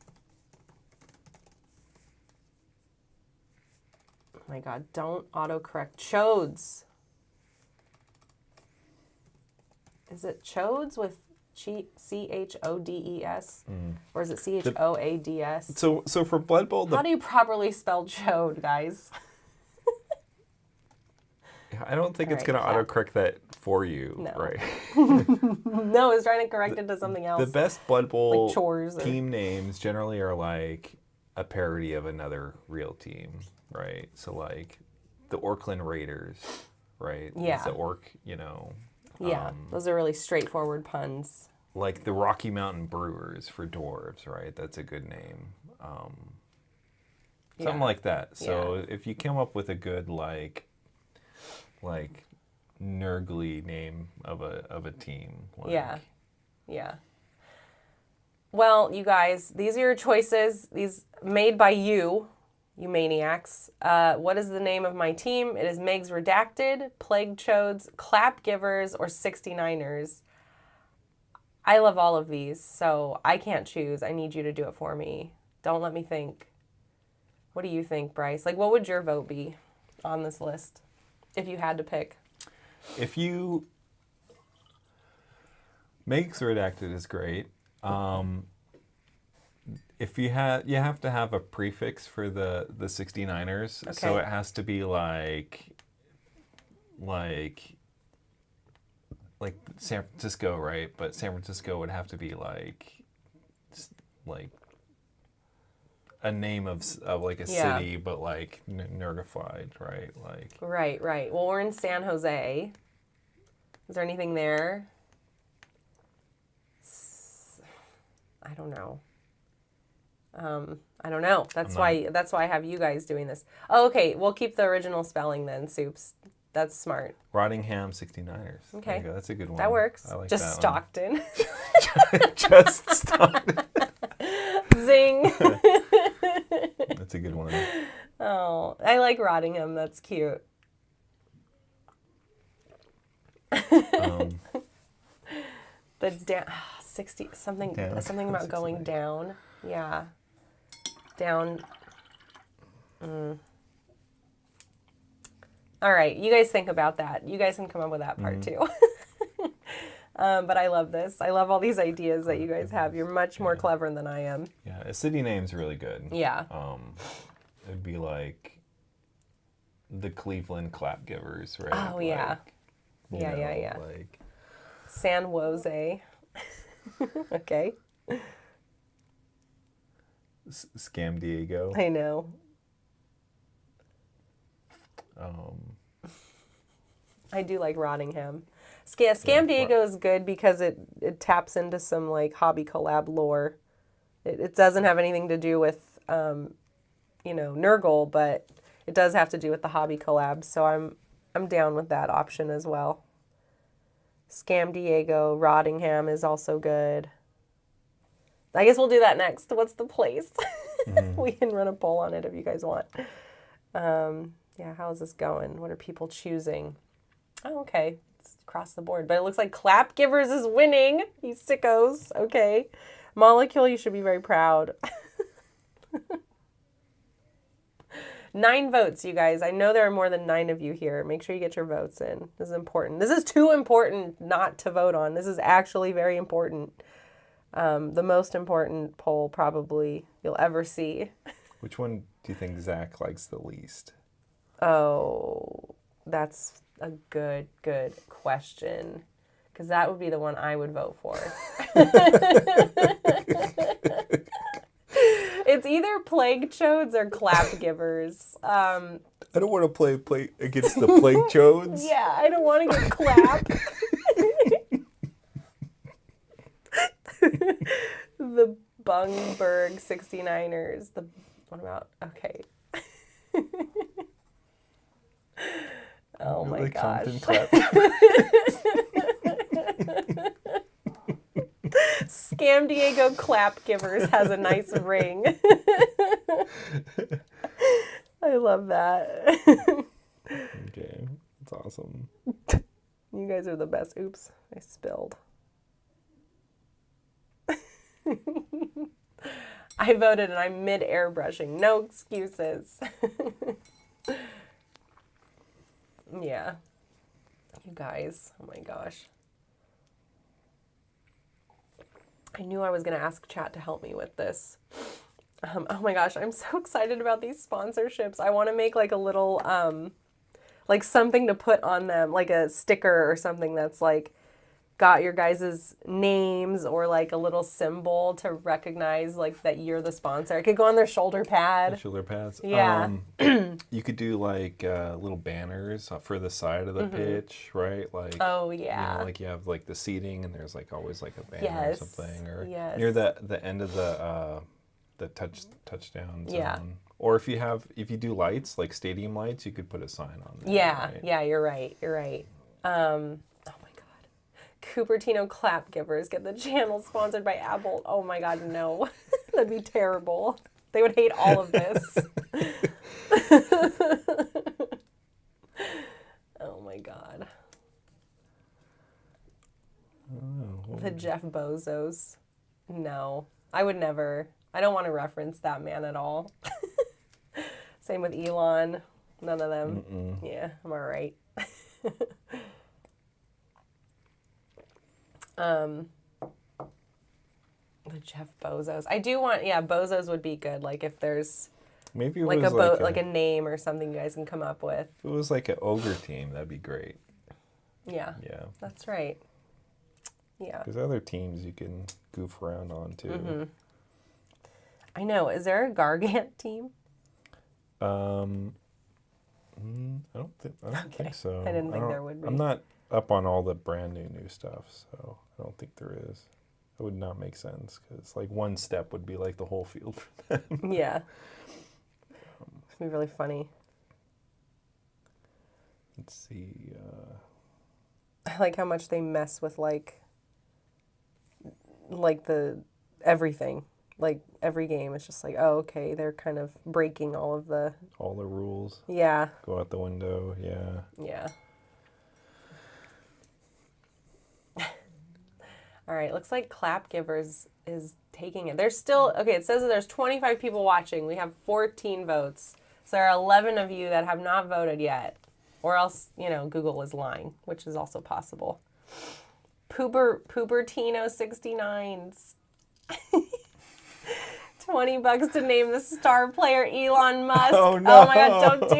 Oh my God, don't autocorrect. Chodes. Is it Chodes with C-H-O-D-E-S? Or is it C-H-O-A-D-S?
So for Blood Bowl...
How do you properly spell chode, guys?
I don't think it's going to autocorrect that for you, right?
No, I was trying to correct it to something else.
The best Blood Bowl
like chores
team names generally are like a parody of another real team, right? So like the Orkland Raiders, right?
Yeah.
It's the Orc,
Yeah, those are really straightforward puns.
Like the Rocky Mountain Brewers for dwarves, right? That's a good name. Something like that. So if you come up with a good like Nurgly name of a team.
Yeah. Well, you guys, these are your choices. These made by you maniacs. What is the name of my team? It is Meg's Redacted, Plague Chodes, Clap Givers, or 69ers. I love all of these, so I can't choose. I need you to do it for me. Don't let me think. What do you think, Bryce? Like, what would your vote be on this list if you had to pick?
Meg's Redacted is great. If you have to have a prefix for the 69ers,
okay.
So it has to be like San Francisco, right? But San Francisco would have to be like a name of like a city, but like nerdified, right? Like
right. Well, we're in San Jose. Is there anything there? I don't know. I don't know. That's why I have you guys doing this. Oh, okay. We'll keep the original spelling then, Soups. That's smart.
Rottingham 69ers.
Okay.
There you go. That's a good one.
That works.
I like
Just
that
Stockton.
Just Stockton.
Zing.
That's a good one.
Oh, I like Rottingham. That's cute. The 60 something
down.
something about going down. Yeah. Down. All right, you guys think about that. You guys can come up with that part too. But I love this. I love all these ideas that you guys have. You're much more clever than I am.
Yeah, a city name's really good.
Yeah.
It'd be like the Cleveland Clap Givers, right?
Oh, yeah.
Like,
Yeah.
Like
San Jose. Okay.
Scam Diego.
I know. I do like Rottingham. Scam Diego is good because it taps into some like Hobby Collab lore. It doesn't have anything to do with Nurgle, but it does have to do with the Hobby Collab. So I'm down with that option as well. Scam Diego, Rottingham is also good. I guess we'll do that next. What's the place? We can run a poll on it if you guys want. Yeah, how is this going? What are people choosing? Oh, okay. It's across the board. But it looks like Clap Givers is winning. You sickos. Okay. Molecule, you should be very proud. 9 votes, you guys. I know there are more than 9 of you here. Make sure you get your votes in. This is important. This is too important not to vote on. This is actually very important. The most important poll probably you'll ever see.
Which one do you think Zach likes the least?
Oh, that's a good question. Because that would be the one I would vote for. It's either Plague Chodes or Clap Givers.
I don't want to play against the Plague Chodes.
Yeah, I don't want to get clapped. The Bungberg 69ers. What about? Okay. Oh my gosh. Scam Diego Clap Givers has a nice ring. I love that.
Okay, that's awesome.
You guys are the best. Oops, I spilled. I voted and I'm mid-airbrushing. No excuses. Yeah. You guys. Oh my gosh. I knew I was going to ask chat to help me with this. Oh my gosh, I'm so excited about these sponsorships. I want to make like a little, like something to put on them, like a sticker or something that's like got your guys' names or like a little symbol to recognize like that you're the sponsor. It could go on their shoulder pad.
Shoulder pads.
Yeah.
You could do like little banners for the side of the pitch, right? Like,
Oh yeah.
like you have like the seating and there's like always like a banner or
Yes.
something, or
Yes.
near the end of the touchdown zone.
Yeah.
Or if you do lights, like stadium lights, you could put a sign on there.
Yeah,
right?
yeah, you're right. Oh my God. Cupertino Clap Givers get the channel sponsored by Apple. Oh my God, no. That'd be terrible. They would hate all of this. Oh my God.
Oh,
The Jeff Bezos. No, I would never. I don't want to reference that man at all. Same with Elon. None of them. Yeah, I'm all right. The Jeff Bezos. I do want, Bezos would be good. Like if there's
maybe it
like
was
like a name or something you guys can come up with.
If it was like an ogre team, that'd be great.
Yeah.
Yeah.
That's right. Yeah.
There's other teams you can goof around on too.
I know. Is there a Gargant team?
I don't think so.
I didn't think there would be.
I'm not up on all the brand new stuff, so I don't think there is. That would not make sense because like one step would be like the whole field for them.
Yeah. It'd be really funny.
Let's see.
I like how much they mess with like the everything. Like every game, it's just like, oh, okay, they're kind of breaking all the
rules.
Yeah.
Go out the window. Yeah.
Yeah. All right, looks like Clap Givers is taking it. There's still, okay, it says that there's 25 people watching. We have 14 votes. So there are 11 of you that have not voted yet. Or else, Google is lying, which is also possible. Pubertino69s. $20 to name the star player Elon Musk.
Oh, no.
Oh my God, don't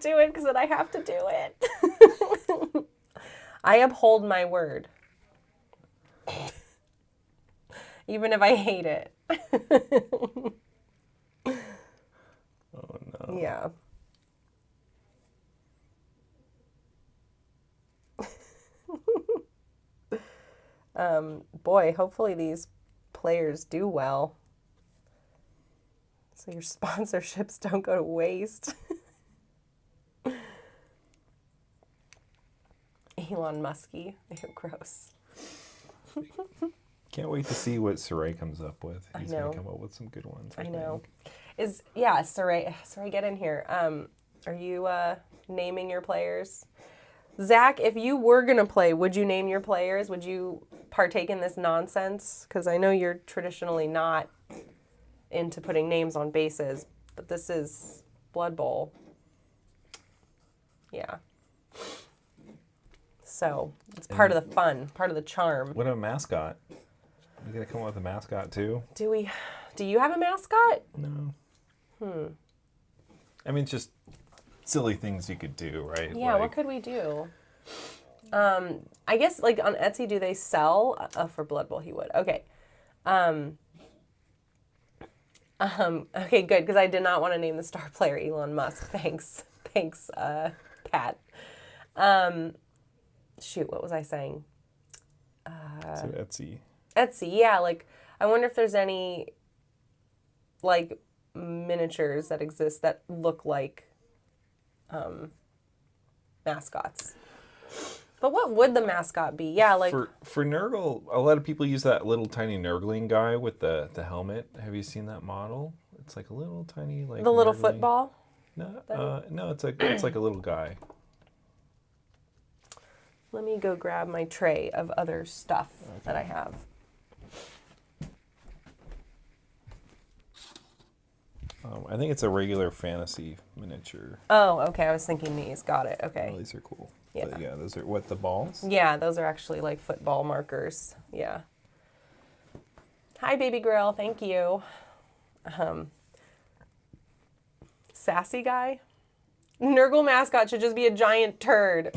do it, because then I have to do it. I uphold my word. Even if I hate it.
Oh no.
Yeah. Boy, hopefully these players do well. So your sponsorships don't go to waste. Elon Musky. Gross.
Can't wait to see what Saray comes up with. He's
I know.
gonna come up with some good ones.
I know.
think.
Saray, get in here. Are you naming your players? Zach, if you were gonna play, would you name your players? Would you partake in this nonsense? Because I know you're traditionally not into putting names on bases, but this is Blood Bowl. Yeah. So it's part of the fun, part of the charm.
What about a mascot? You gonna come up with a mascot too?
Do you have a mascot?
No. I mean, just silly things you could do, right?
Yeah, what could we do? I guess like on Etsy, do they sell? For Blood Bowl, he would. Okay. Okay, good, because I did not want to name the star player Elon Musk. Thanks, Pat. Shoot, what was I saying?
So Etsy.
Etsy, yeah. Like, I wonder if there's any like miniatures that exist that look like mascots. But what would the mascot be? Yeah, like
for Nurgle, a lot of people use that little tiny Nurgling guy with the helmet. Have you seen that model? It's like a little tiny like
the little
Nurgling.
football.
No, it's like a little guy.
Let me go grab my tray of other stuff that I have.
I think it's a regular fantasy miniature.
Oh, okay. I was thinking these. Got it. Okay.
Oh, these are cool.
Yeah.
But yeah, those are what, the balls?
Yeah, those are actually like football markers. Yeah. Hi, Baby Grill. Thank you. Sassy guy. Nurgle mascot should just be a giant turd.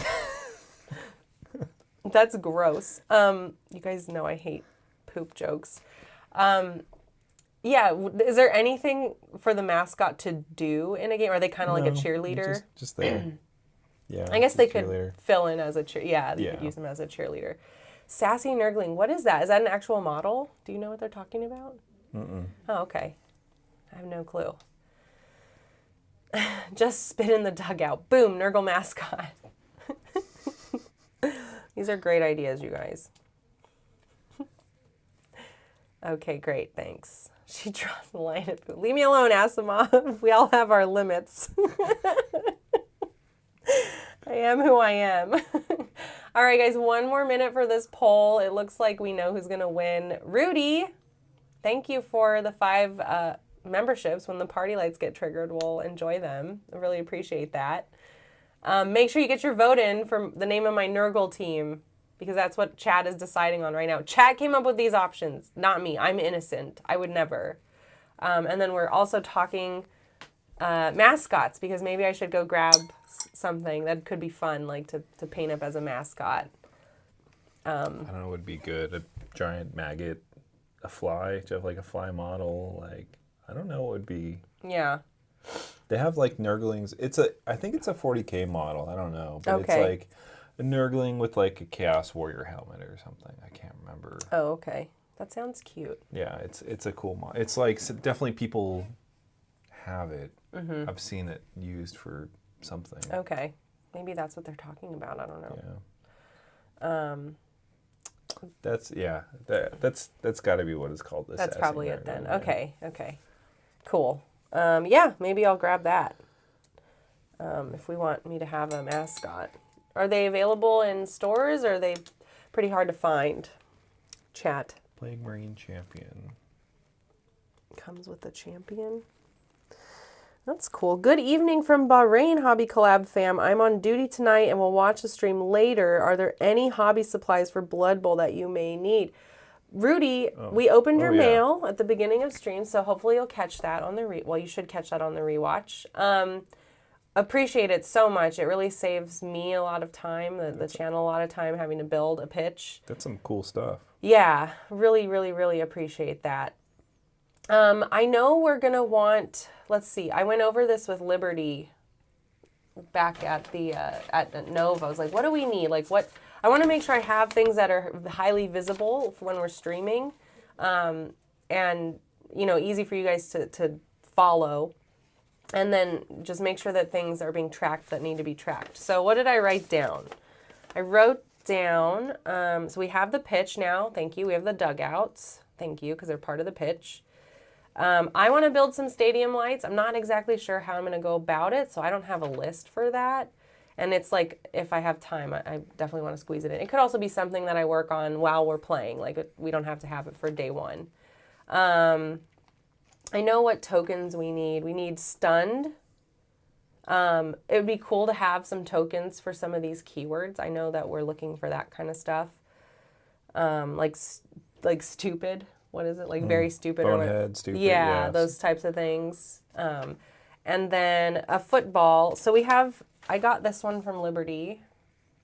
That's gross. You guys know I hate poop jokes. Yeah, is there anything for the mascot to do in a game? Are they kind of like a cheerleader?
Just there. Yeah.
I guess they could fill in as a they could use them as a cheerleader. Sassy Nurgling, what is that? Is that an actual model? Do you know what they're talking about? Mm-mm. Oh, okay. I have no clue. Just spit in the dugout. Boom, Nurgle mascot. These are great ideas, you guys. Okay, great, thanks. She draws the line at food. Leave me alone, Asimov. We all have our limits. I am who I am. All right, guys, one more minute for this poll. It looks like we know who's going to win. Rudy, thank you for the 5 memberships. When the party lights get triggered, we'll enjoy them. I really appreciate that. Make sure you get your vote in for the name of my Nurgle team, because that's what Chad is deciding on right now. Chad came up with these options, not me. I'm innocent. I would never. And then we're also talking mascots, because maybe I should go grab something that could be fun, like to paint up as a mascot.
I don't know what would be good. A giant maggot, a fly. Do you have like a fly model? Like, I don't know what would be.
Yeah.
They have like Nurglings. I think it's a 40K model. I don't know. But
Okay.
It's like a Nurgling with like a Chaos Warrior helmet or something. I can't remember.
Oh, okay. That sounds cute.
Yeah, it's a cool mod. It's like definitely people have it. I've seen it used for something.
Okay. Maybe that's what they're talking about. I don't know.
That's that's got to be what it's called.
That's probably it then. Okay. Cool. Yeah, maybe I'll grab that. If we want me to have a mascot. Are they available in stores or are they pretty hard to find? Chat.
Plague Marine Champion.
Comes with the champion. That's cool. Good evening from Bahrain, Hobby Collab fam. I'm on duty tonight and will watch the stream later. Are there any hobby supplies for Blood Bowl that you may need? Rudy, we opened your mail at the beginning of stream, so hopefully you'll catch that on the well, you should catch that on the rewatch. Appreciate it so much. It really saves me a lot of time, the channel a lot of time having to build a pitch.
That's some cool stuff.
Yeah, really, really, really appreciate that. I know we're going to want, let's see, I went over this with Liberty back at the, at Nova. I was like, what do we need? Like I want to make sure I have things that are highly visible for when we're streaming, and, easy for you guys to follow. And then just make sure that things are being tracked that need to be tracked. So what did I write down? I wrote down, so we have the pitch now. Thank you. We have the dugouts. Thank you, because they're part of the pitch. I want to build some stadium lights. I'm not exactly sure how I'm going to go about it, so I don't have a list for that. And it's like, if I have time, I definitely want to squeeze it in. It could also be something that I work on while we're playing. Like, we don't have to have it for day one. I know what tokens we need. We need stunned. It would be cool to have some tokens for some of these keywords. I know that we're looking for that kind of stuff. Like stupid. What is it? Like very stupid.
Bonehead, stupid.
Yeah, yes. Those types of things. And then a football. So I got this one from Liberty.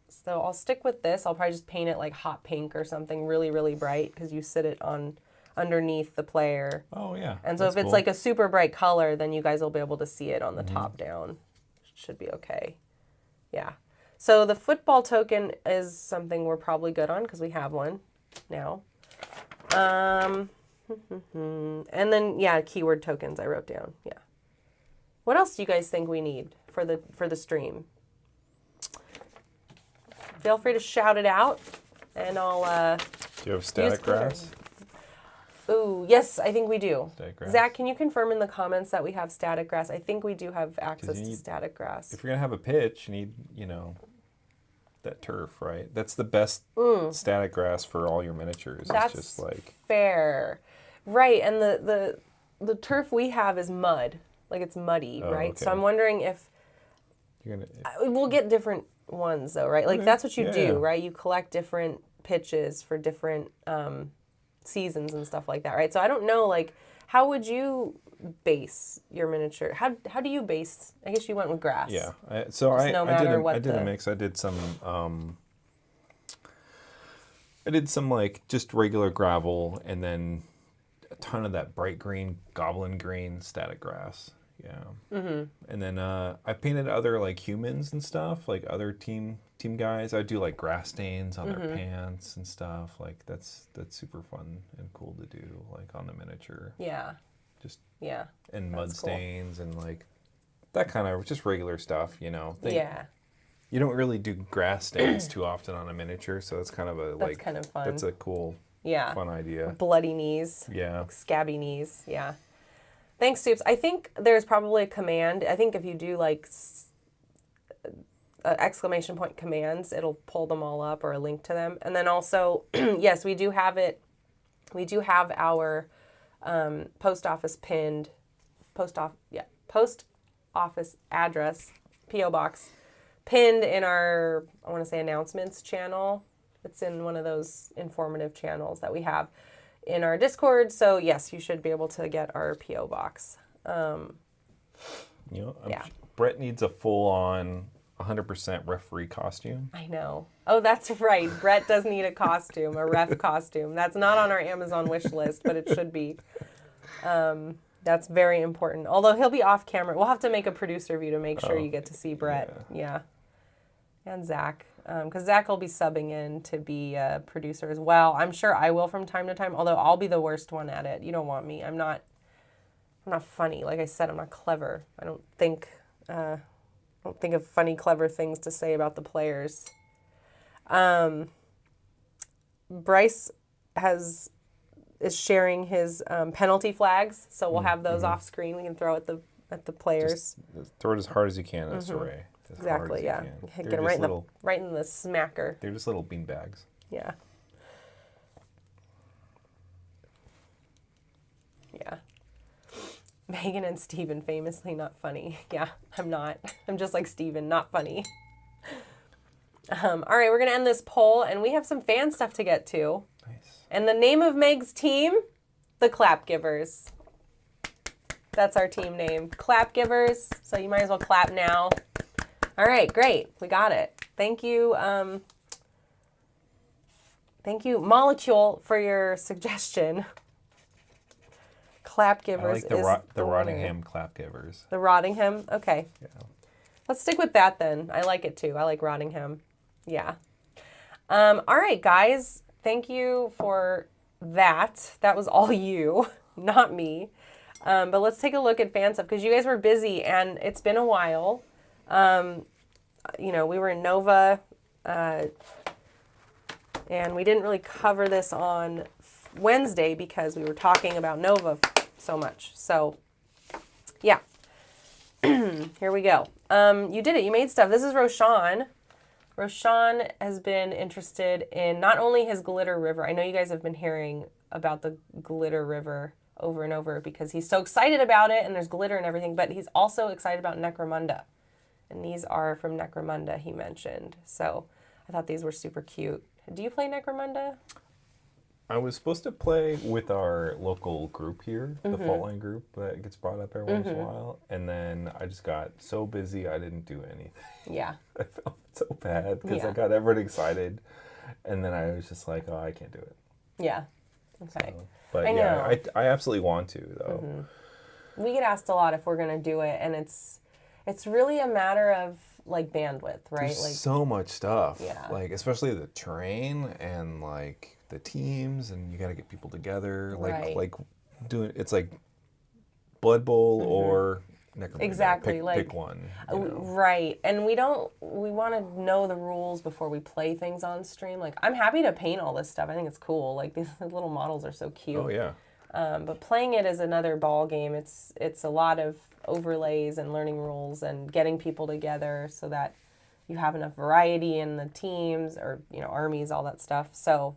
So I'll stick with this. I'll probably just paint it like hot pink or something really, really bright because you sit it on underneath the player.
Oh, yeah.
And so if it's like a super bright color, then you guys will be able to see it on the top down. Should be okay. Yeah. So the football token is something we're probably good on because we have one now. And then, yeah, keyword tokens I wrote down. Yeah. What else do you guys think we need for the stream? Feel free to shout it out, and I'll
do you have static grass?
Ooh, yes, I think we do.
Static grass.
Zach, can you confirm in the comments that we have static grass? I think we do have access to static grass.
If you're gonna have a pitch, you need, that turf, right? That's the best static grass for all your miniatures.
That's
it's just like
fair, right? And the turf we have is mud, like it's muddy, right?
Okay.
So I'm wondering if we'll get different ones though, right? Like that's what you do, right? You collect different pitches for different seasons and stuff like that, right? So I don't know, like, how would you base your miniature? How do you base? I guess you went with grass.
Yeah. I did a mix. I did some like just regular gravel and then a ton of that bright green, goblin green static grass. Yeah. And then I painted other like humans and stuff, like other team guys. I do like grass stains on their pants and stuff. Like that's super fun and cool to do, like on the miniature.
Yeah.
And mud stains and like that kind of just regular stuff,
Yeah.
You don't really do grass stains too often on a miniature, so it's kind of
kind of fun.
That's a cool, fun idea.
Bloody knees.
Yeah.
Like scabby knees. Yeah. Thanks, Soups. I think there's probably a command. I think if you do like exclamation point commands, it'll pull them all up or a link to them. And then also, yes, we do have it. We do have our post office address, P.O. box, pinned in our, I want to say, announcements channel. It's in one of those informative channels that we have in our Discord. So yes, you should be able to get our P.O. box.
Brett needs a full-on 100% referee costume.
I know. Oh, that's right. Brett does need a costume, a ref costume. That's not on our Amazon wish list, but it should be. That's very important. Although he'll be off camera. We'll have to make a producer view to make sure you get to see Brett. Yeah. And Zach. because Zach will be subbing in to be a producer as well. I'm sure I will from time to time, although I'll be the worst one at it. You don't want me. I'm not funny. Like I said, I'm not clever. I don't think of funny, clever things to say about the players. Bryce is sharing his penalty flags, so we'll have those off screen. We can throw at the players.
Just throw it as hard as you can at Saray.
Exactly, yeah. Get them right in the smacker.
They're just little bean bags.
Yeah. Yeah. Megan and Steven, famously not funny. Yeah, I'm not. I'm just like Steven, not funny. All right, we're going to end this poll, and we have some fan stuff to get to.
Nice.
And the name of Meg's team, the Clap Givers. That's our team name, Clap Givers. So you might as well clap now. All right, great. We got it. Thank you. Thank you, Molecule, for your suggestion. Clap Givers.
I like the Rottingham Clap Givers.
The Rottingham? Okay.
Yeah.
Let's stick with that then. I like it too. I like Rottingham. Yeah. All right, guys. Thank you for that. That was all you, not me. But let's take a look at fan stuff because you guys were busy and it's been a while. We were in Nova, and we didn't really cover this on Wednesday because we were talking about Nova so much. So, yeah. Here we go. You did it. You made stuff. This is Roshan. Roshan has been interested in not only his Glitter River. I know you guys have been hearing about the Glitter River over and over because he's so excited about it and there's glitter and everything, but he's also excited about Necromunda. And these are from Necromunda, he mentioned. So I thought these were super cute. Do you play Necromunda?
I was supposed to play with our local group here, the Fault Line group that gets brought up every once in a while. And then I just got so busy, I didn't do anything.
Yeah.
I felt so bad because I got everyone excited. And then I was just like, oh, I can't do it.
Yeah. Okay.
So, but I absolutely want to, though.
We get asked a lot if we're going to do it. And it's really a matter of like bandwidth, right?
There's
like
so much stuff.
Yeah.
Like, especially the terrain and like the teams, and you got to get people together. Like doing it's like Blood Bowl or Necromunda.
Exactly.
Pick one.
Right. And we want to know the rules before we play things on stream. Like, I'm happy to paint all this stuff. I think it's cool. Like, these little models are so cute.
Oh, yeah.
But playing it is another ball game. It's a lot of overlays and learning rules and getting people together so that you have enough variety in the teams or, armies, all that stuff. So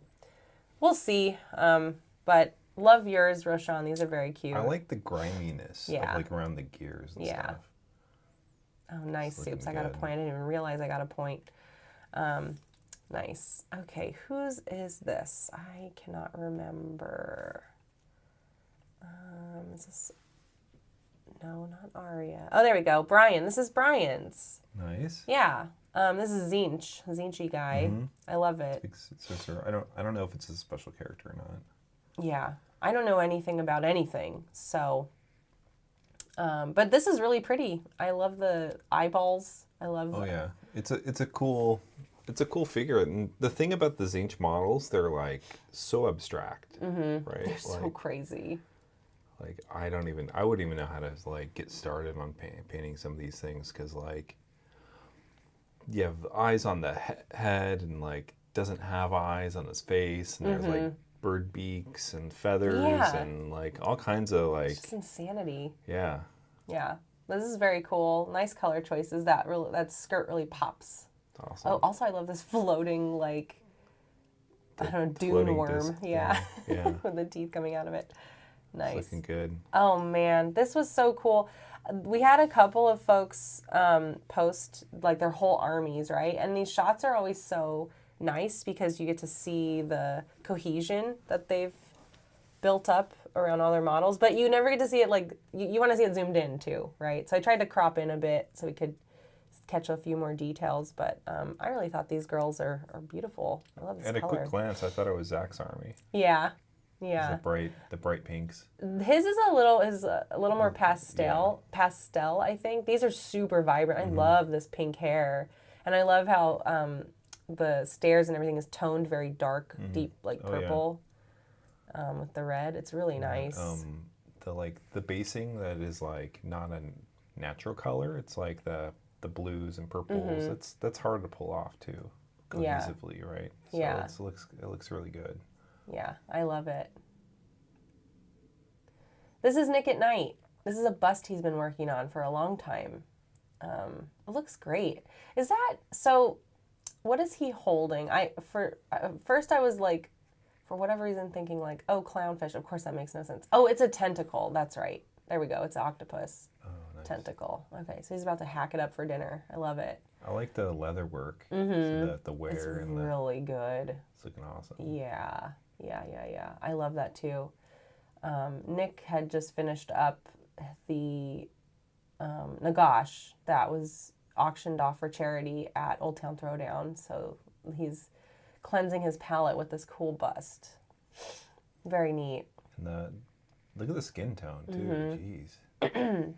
we'll see. But love yours, Roshan. These are very cute.
I like the griminess of like around the gears and stuff.
Oh, nice, Soups. I got a point. I didn't even realize I got a point. Nice. Okay, whose is this? I cannot remember. Is this... No, not Aria. Oh, there we go. Brian. This is Brian's.
Nice.
Yeah. This is Zinch. Zinchy guy. I love it.
I don't know if it's a special character or not.
Yeah. I don't know anything about anything. So, but this is really pretty. I love the eyeballs. I love.
Oh yeah. It's a cool figure. And the thing about the Zinch models, they're like so abstract. Right?
They're so crazy.
Like I wouldn't even know how to like get started on painting some of these things because like you have eyes on the head and like doesn't have eyes on his face and there's like bird beaks and feathers and like all kinds of like
it's just insanity.
Yeah.
Yeah. This is very cool. Nice color choices. That skirt really pops.
Awesome.
Oh, also I love this floating like I don't know, dune worm. Yeah. With the teeth coming out of it. Nice.
It's looking good.
Oh man, this was so cool. We had a couple of folks post like their whole armies, right? And these shots are always so nice because you get to see the cohesion that they've built up around all their models, but you never get to see it like, you want to see it zoomed in too, right? So I tried to crop in a bit so we could catch a few more details, but I really thought these girls are beautiful. I love this color.
At a quick glance, I thought it was Zach's army.
Yeah.
The bright pinks.
His is a little more pastel, I think. These are super vibrant. I love this pink hair. And I love how the stairs and everything is toned very dark, deep like
Oh, yeah.
purple with the red. It's really nice.
The basing that is like not a natural color. It's like the blues and purples. That's hard to pull off too,
Yeah.
cohesively, right? So
Yeah.
it looks really good.
Yeah, I love it. This is Nick at Night. This is a bust he's been working on for a long time. It looks great. Is that so? What is he holding? First I was like, for whatever reason, thinking like, oh, clownfish. Of course, that makes no sense. Oh, it's a tentacle. That's right. There we go. It's an octopus.
Oh, nice.
Tentacle. Okay, so he's about to hack it up for dinner. I love it.
I like the leather work. So the wear
It's
and
really good.
it's looking awesome.
Yeah. I love that too. Nick had just finished up the Nagash that was auctioned off for charity at Old Town Throwdown. So he's cleansing his palette with this cool bust. Very neat.
And look at the skin tone too. Jeez.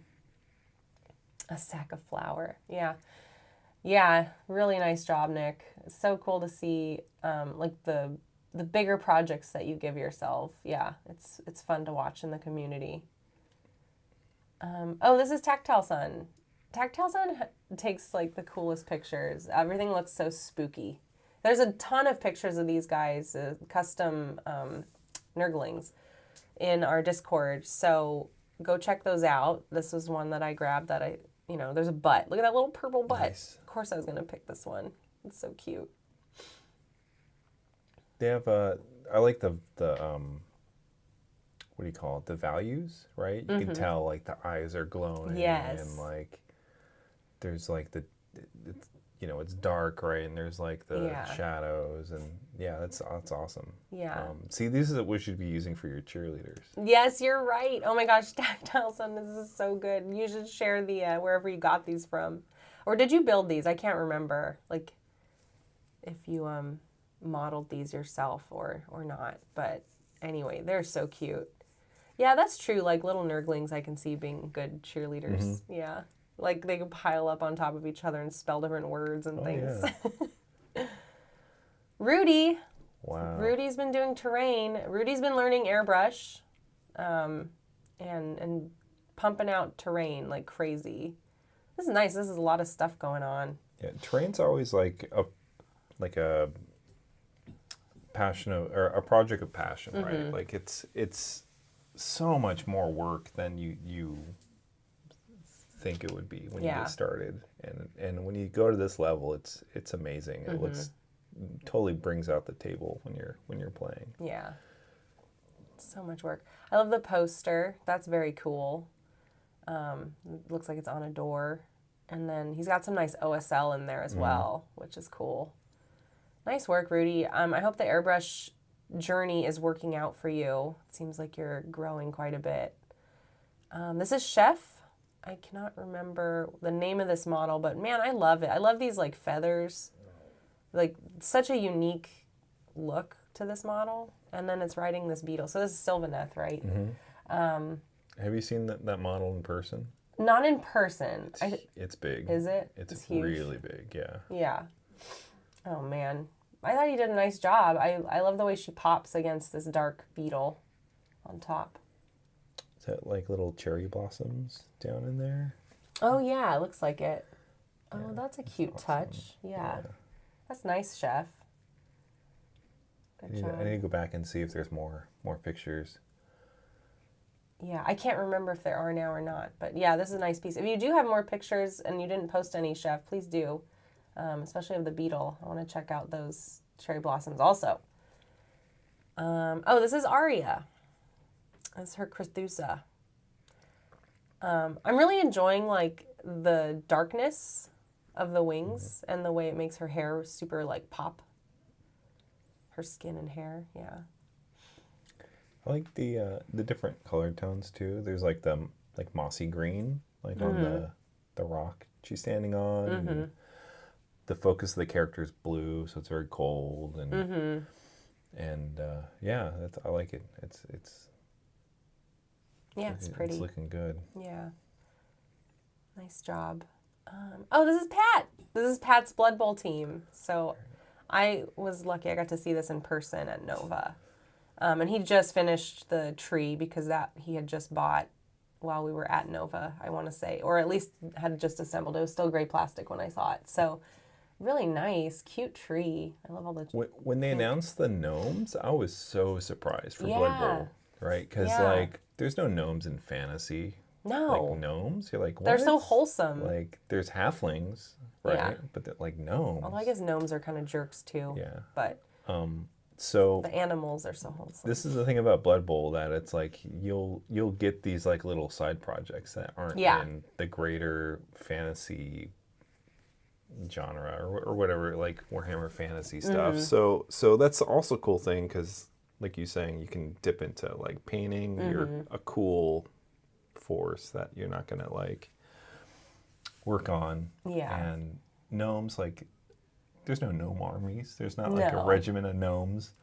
A sack of flour. Yeah, really nice job, Nick. It's so cool to see like the bigger projects that you give yourself. Yeah, it's fun to watch in the community. Oh, this is Tactile Sun. Tactile Sun takes like the coolest pictures. Everything looks so spooky. There's a ton of pictures of these guys, custom Nurglings, in our Discord. So go check those out. This was one that I grabbed that there's a butt. Look at that little purple butt.
Nice.
Of course I was going to pick this one. It's so cute.
They have I like the what do you call it? The values, right? You can tell like the eyes are glowing.
Yes.
And like there's like it's dark, right? And there's like the shadows, and that's awesome.
Yeah.
See, these are what we should be using for your cheerleaders.
Yes, you're right. Oh my gosh, Tactile Sun, this is so good. You should share the wherever you got these from. Or did you build these? I can't remember. Like if you modeled these yourself or not. But anyway, they're so cute. Yeah, that's true. Like little Nurglings I can see being good cheerleaders. Yeah. Like they could pile up on top of each other and spell different words and things.
Yeah.
Rudy.
Wow.
Rudy's been doing terrain. Rudy's been learning airbrush and pumping out terrain like crazy. This is nice. This is a lot of stuff going on.
Yeah, terrain's always like a passion or a project of passion, right? Like it's so much more work than you think it would be when you get started, and when you go to this level, it's amazing. It looks totally brings out the table when you're playing.
Yeah, so much work. I love the poster. That's very cool. It looks like it's on a door, and then he's got some nice OSL in there as well, which is cool. Nice work, Rudy. I hope the airbrush journey is working out for you. It seems like you're growing quite a bit. This is Chef. I cannot remember the name of this model, but man, I love it. I love these like feathers. Like such a unique look to this model. And then it's riding this beetle. So this is Sylvaneth, right?
Have you seen that model in person?
Not in person.
It's big.
Is it?
It's
huge.
really big, yeah.
Yeah. Oh man. I thought you did a nice job. I love the way she pops against this dark beetle on top.
Is that like little cherry blossoms down in there?
Oh yeah, it looks like it. Oh,
Yeah,
that's a cute
awesome.
touch. Yeah. That's nice, Chef. Good job.
I need to go back and see if there's more pictures.
Yeah, I can't remember if there are now or not. But yeah, this is a nice piece. If you do have more pictures and you didn't post any, Chef, please do. Especially of the beetle. I want to check out those cherry blossoms also. Oh, this is Aria. That's her Crethusa. I'm really enjoying like the darkness of the wings and the way it makes her hair super like pop. Her skin and hair, yeah.
I like the different color tones too. There's like the mossy green, like on the rock she's standing on. And the focus of the character is blue, so it's very cold and I like it. It's
pretty.
It's looking good.
Yeah. Nice job. Oh, this is Pat. This is Pat's Blood Bowl team. So I was lucky. I got to see this in person at Nova. And he just finished the tree because that he had just bought while we were at Nova, I want to say, or at least had just assembled. It was still gray plastic when I saw it. So really nice, cute tree. I love all the.
When they announced the gnomes, I was so surprised for Blood
Yeah.
Bowl, right? Because
Yeah.
like, there's no gnomes in fantasy.
No.
Like gnomes, you're like, what?
They're so wholesome.
Like, there's halflings, right?
Yeah.
But like gnomes.
Although I guess gnomes are kind of jerks too.
Yeah.
But
So
the animals are so wholesome.
this is the thing about Blood Bowl, that it's like you'll get these like little side projects that aren't
Yeah.
in the greater fantasy genre or whatever, like Warhammer fantasy stuff. So that's also a cool thing, because like you saying, you can dip into like painting. You're a cool force that you're not gonna like work on.
Yeah.
And gnomes, like, there's no gnome armies. There's not like a
No.
regiment of gnomes.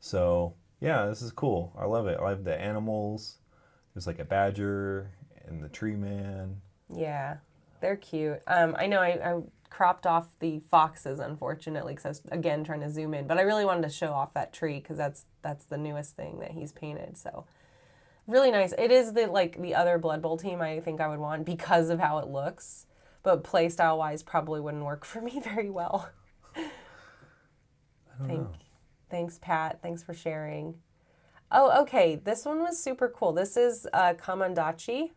So yeah, this is cool. I love it. I love the animals. There's like a badger and the tree man.
Yeah, they're cute. I know I cropped off the foxes, unfortunately, because I was, again, trying to zoom in. But I really wanted to show off that tree because that's the newest thing that he's painted. So really nice. It is the other Blood Bowl team I think I would want because of how it looks. But play style wise, probably wouldn't work for me very well. Thanks, Pat. Thanks for sharing. Oh, okay. This one was super cool. This is Kamandachi.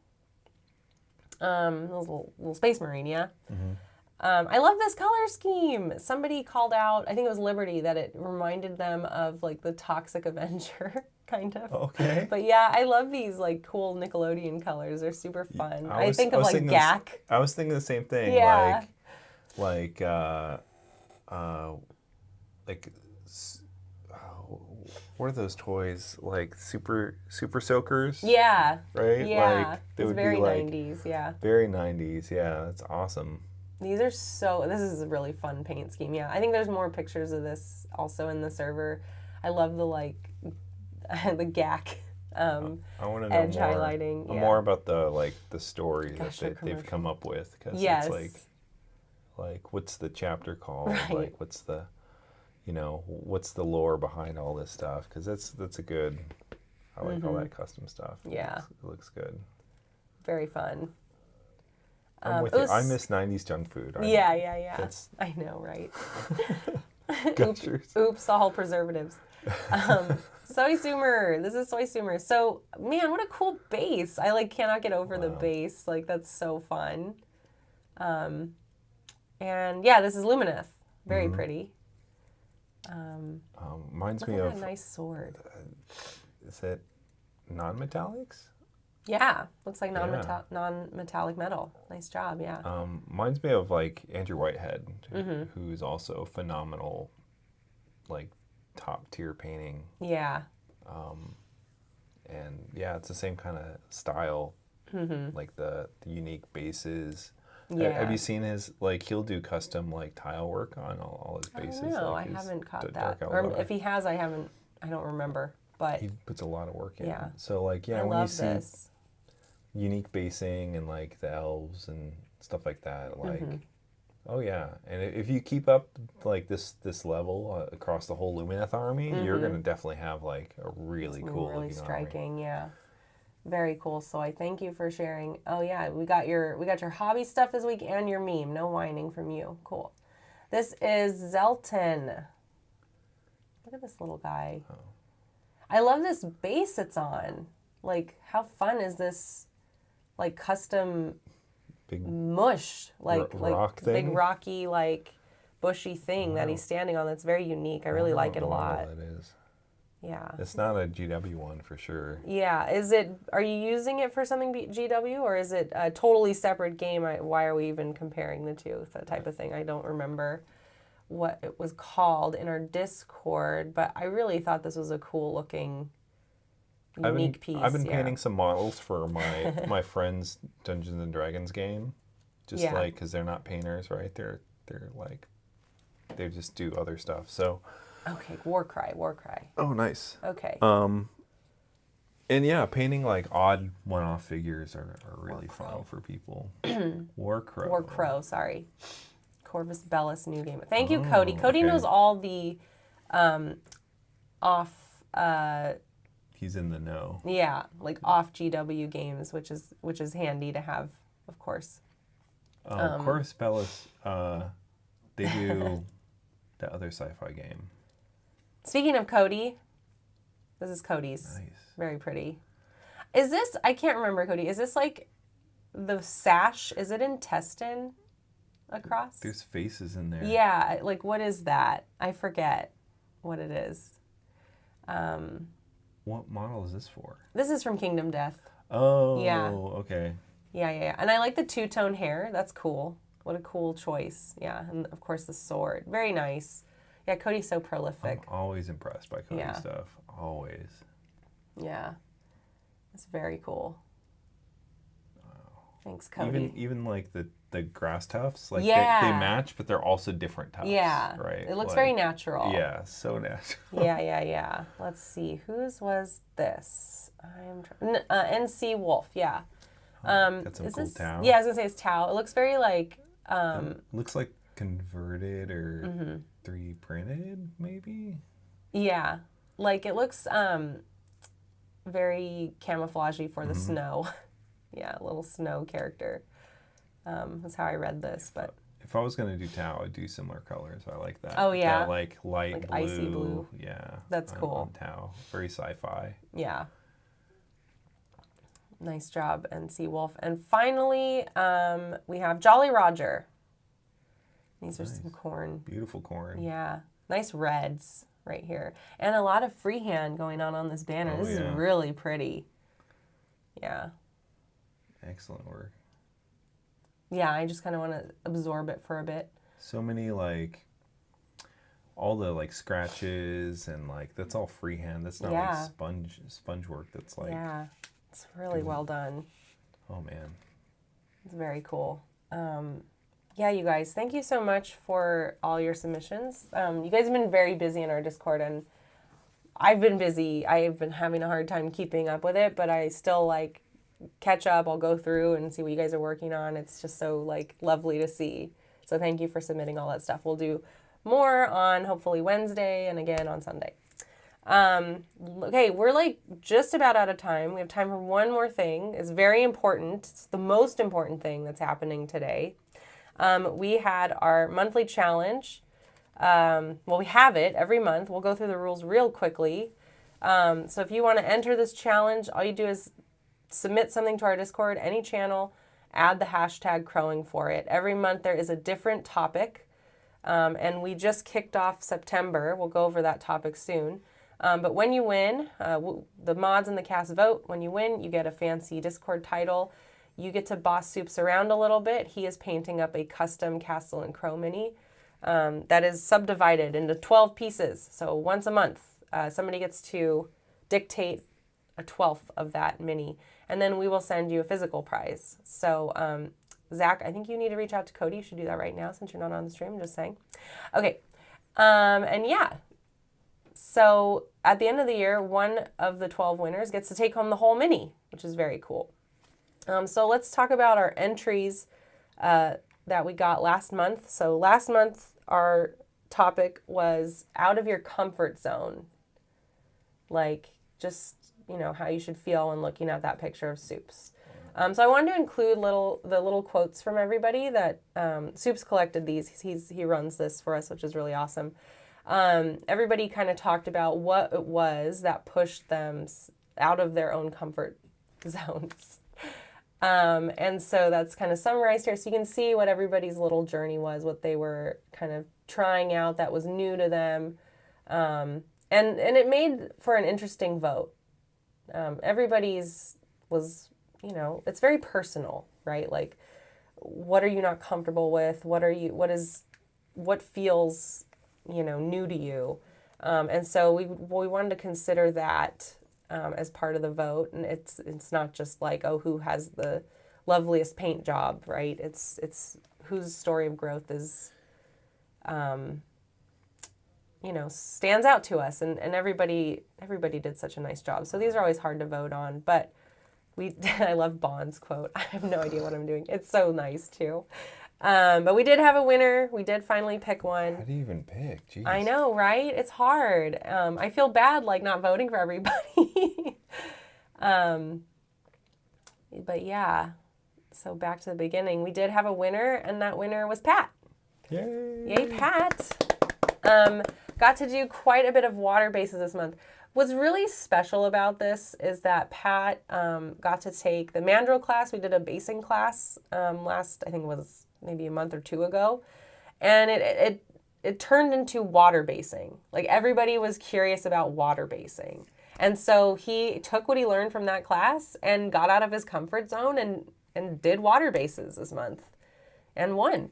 Little Space Marine, yeah. I love this color scheme. Somebody called out, I think it was Liberty, that it reminded them of like the Toxic Avenger, kind of.
Okay.
But yeah, I love these like cool Nickelodeon colors. They're super fun. I think of like
thinking
GAC.
I was thinking the same thing.
Yeah.
Like what are those toys? Like super soakers?
Yeah.
Right?
Yeah.
Like, they
It's
would
very
be like
90s, yeah.
very 90s. Yeah, that's awesome.
These are this is a really fun paint scheme. Yeah, I think there's more pictures of this also in the server. I love the like, the GAC
I want to know
edge
more,
highlighting. Yeah.
more about the story
Gosh,
that
they're
they've come up with, because
Yes.
it's like what's the chapter called?
Right.
Like what's the what's the lore behind all this stuff? Because that's a good. I like all that custom stuff.
Yeah.
It looks good.
Very fun.
I'm with you. I miss 90s junk food.
Yeah.
That's
I know, right?
gushers.
Oops, all preservatives. Soy Sumer. This is Soy Sumer. So, man, what a cool base. I like cannot get over the base. Like, that's so fun. And yeah, this is Lumineth. Very pretty.
Reminds
Look
me
at
of.
that nice sword.
Is it non-metallics?
Yeah, looks like non-metallic metal. Nice job, yeah.
Reminds me of like Andrew Whitehead, who's also phenomenal, like top tier painting.
Yeah.
And yeah, it's the same kind of style, like the unique bases.
Yeah.
Have you seen his, like, he'll do custom like tile work on all his bases?
No,
like
I
his
haven't caught
Dark
that.
Eldar.
Or if he has, I don't remember. But
He puts a lot of work in.
Yeah.
So like, yeah,
I
when you
love
see
this.
unique basing and like the elves and stuff like that, like, oh yeah. And if you keep up like this level across the whole Lumineth army, you're gonna definitely have like a really cool
Really
looking
striking,
army.
yeah. Very cool. So I thank you for sharing. Oh yeah, we got your hobby stuff this week and your meme. No whining from you. Cool. This is Zelton. Look at this little guy.
Oh.
I love this base it's on. Like, how fun is this? Like custom
Big
mush, like
rock
big
thing?
rocky, like bushy thing that he's standing on. That's very unique. I really like it a lot.
That is.
Yeah.
It's not a GW one for sure.
Yeah. Are you using it for something GW, or is it a totally separate game? Why are we even comparing the two? That type of thing. I don't remember what it was called in our Discord, but I really thought this was a cool looking, unique piece.
I've been painting some models for my friend's Dungeons and Dragons game, just like because they're not painters, right? They're like they just do other stuff. So.
Okay, Warcry.
Oh, nice.
Okay.
And yeah, painting like odd one-off figures are really fun for people. War Crow.
War Crow, sorry. Corvus Bellis new game. Thank you, Cody. Cody knows all the off.
He's in the know.
Yeah, like off GW games, which is handy to have, of course.
Corvus Bellis, they do the other sci-fi game.
Speaking of Cody, this is Cody's.
Nice.
Very pretty. Is this, I can't remember, Cody, is this like the sash? Is it intestine across?
There's faces in there.
Yeah, like what is that? I forget what it is.
What model is this for?
This is from Kingdom Death.
Oh,
Yeah.
Okay.
Yeah. And I like the two-tone hair. That's cool. What a cool choice. Yeah, and of course the sword. Very nice. Yeah, Cody's so prolific.
I'm always impressed by Cody stuff. Always.
Yeah. It's very cool. Wow. Thanks, Cody.
Even like the grass tufts, like
Yeah.
they match, but they're also different tufts.
Yeah.
Right.
It looks
like,
very natural.
Yeah, so natural.
Yeah. Let's see. Whose was this? NC Wolf. Yeah.
Got some
is
cool
this,
towel.
Yeah, I was gonna say it's towel. It looks very like.
Looks like converted or 3D printed, maybe.
Yeah, like it looks very camouflagey for the snow. Yeah, a little snow character. That's how I read this, but.
If I was gonna do towel, I'd do similar colors. I like that.
Oh yeah.
That, like light
like
blue.
icy blue.
Yeah.
That's cool.
On towel. Very sci-fi.
Yeah. Nice job, NC Wolf. And finally, we have Jolly Roger. These are some corn.
Beautiful corn.
Yeah. Nice reds right here. And a lot of freehand going on this banner. This is really pretty. Yeah.
Excellent work.
Yeah, I just kind of want to absorb it for a bit.
So many like all the like scratches and like that's all freehand. That's not like sponge work. That's like
it's really well done.
Oh man,
it's very cool. Yeah, you guys, thank you so much for all your submissions. You guys have been very busy in our Discord, and I've been busy. I've been having a hard time keeping up with it, but I still like catch up. I'll go through and see what you guys are working on. It's just so like lovely to see. So thank you for submitting all that stuff. We'll do more on hopefully Wednesday and again on Sunday. Okay, we're like just about out of time. We have time for one more thing. It's very important. It's the most important thing that's happening today. We had our monthly challenge. Well, we have it every month. We'll go through the rules real quickly. So if you want to enter this challenge, all you do is submit something to our Discord, any channel, add the hashtag crowing for it. Every month there is a different topic. And we just kicked off September. We'll go over that topic soon. But when you win, the mods and the cast vote. When you win, you get a fancy Discord title. You get to boss Soups around a little bit. He is painting up a custom Castle and Crow mini that is subdivided into 12 pieces. So once a month, somebody gets to dictate a 12th of that mini. And then we will send you a physical prize. So, Zach, I think you need to reach out to Cody. You should do that right now since you're not on the stream, just saying. Okay. And yeah. So at the end of the year, one of the 12 winners gets to take home the whole mini, which is very cool. So let's talk about our entries that we got last month. So last month, our topic was out of your comfort zone. Like just, you know, how you should feel when looking at that picture of Soups. So I wanted to include the little quotes from everybody that Soups collected these. He runs this for us, which is really awesome. Everybody kind of talked about what it was that pushed them out of their own comfort zones. And so that's kind of summarized here. So you can see what everybody's little journey was, what they were kind of trying out that was new to them. And it made for an interesting vote. Everybody's was, you know, it's very personal, right? Like, what are you not comfortable with? What feels, you know, new to you? And so we wanted to consider that as part of the vote. And it's not just like, oh, who has the loveliest paint job, right? It's whose story of growth is, you know, stands out to us, and everybody did such a nice job. So these are always hard to vote on, but I love Bond's quote. I have no idea what I'm doing. It's so nice too. But we did have a winner. We did finally pick one.
How do you even pick? Jeez.
I know, right? It's hard. I feel bad like not voting for everybody. But yeah, so back to the beginning. We did have a winner, and that winner was Pat.
Yay!
Yay, Pat. Got to do quite a bit of water bases this month. What's really special about this is that Pat got to take the mandrel class. We did a basing class last, I think it was maybe a month or two ago. And it turned into water basing. Like everybody was curious about water basing. And so he took what he learned from that class and got out of his comfort zone and did water bases this month and won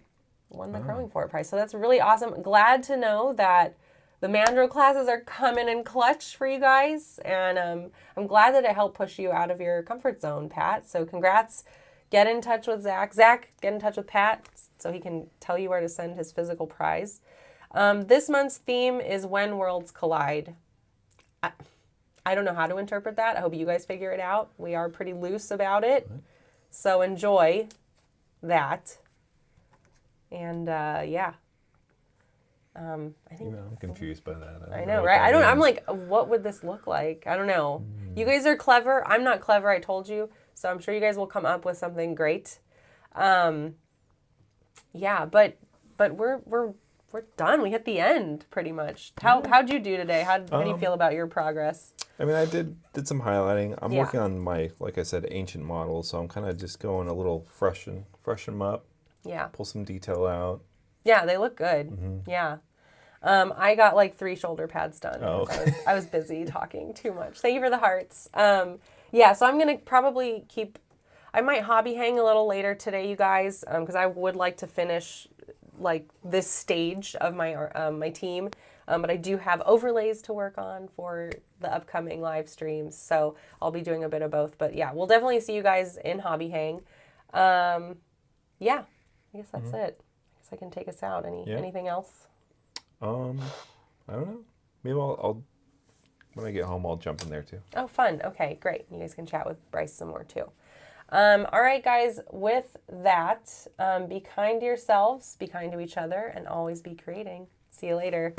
the Crowing Fort prize. So that's really awesome. Glad to know that the mandrel classes are coming in clutch for you guys. And I'm glad that it helped push you out of your comfort zone, Pat. So congrats. Get in touch with Zach. Zach, get in touch with Pat so he can tell you where to send his physical prize. This month's theme is When Worlds Collide. I don't know how to interpret that. I hope you guys figure it out. We are pretty loose about it. So enjoy that. And yeah. I think
I'm confused by that.
I know, right? I'm like, what would this look like? I don't know. You guys are clever. I'm not clever, I told you. So I'm sure you guys will come up with something great. Yeah, but we're done. We hit the end pretty much. How'd you do today? How do you feel about your progress?
I mean, I did some highlighting. I'm working on my, like I said, ancient models, so I'm kind of just going a little freshen them up.
Yeah.
Pull some detail out.
Yeah, they look good. Yeah. I got like 3 shoulder pads done.
Oh.
I was busy talking too much. Thank you for the hearts. Yeah, so I'm going to probably I might hobby hang a little later today, you guys, because I would like to finish like this stage of my my team. But I do have overlays to work on for the upcoming live streams. So I'll be doing a bit of both. But yeah, we'll definitely see you guys in hobby hang. Yeah, I guess that's it. I guess I can take us out. Anything else?
I don't know. Maybe I'll when I get home, I'll jump in there too.
Oh, fun. Okay, great. You guys can chat with Bryce some more too. All right, guys, with that, be kind to yourselves, be kind to each other, and always be creating. See you later.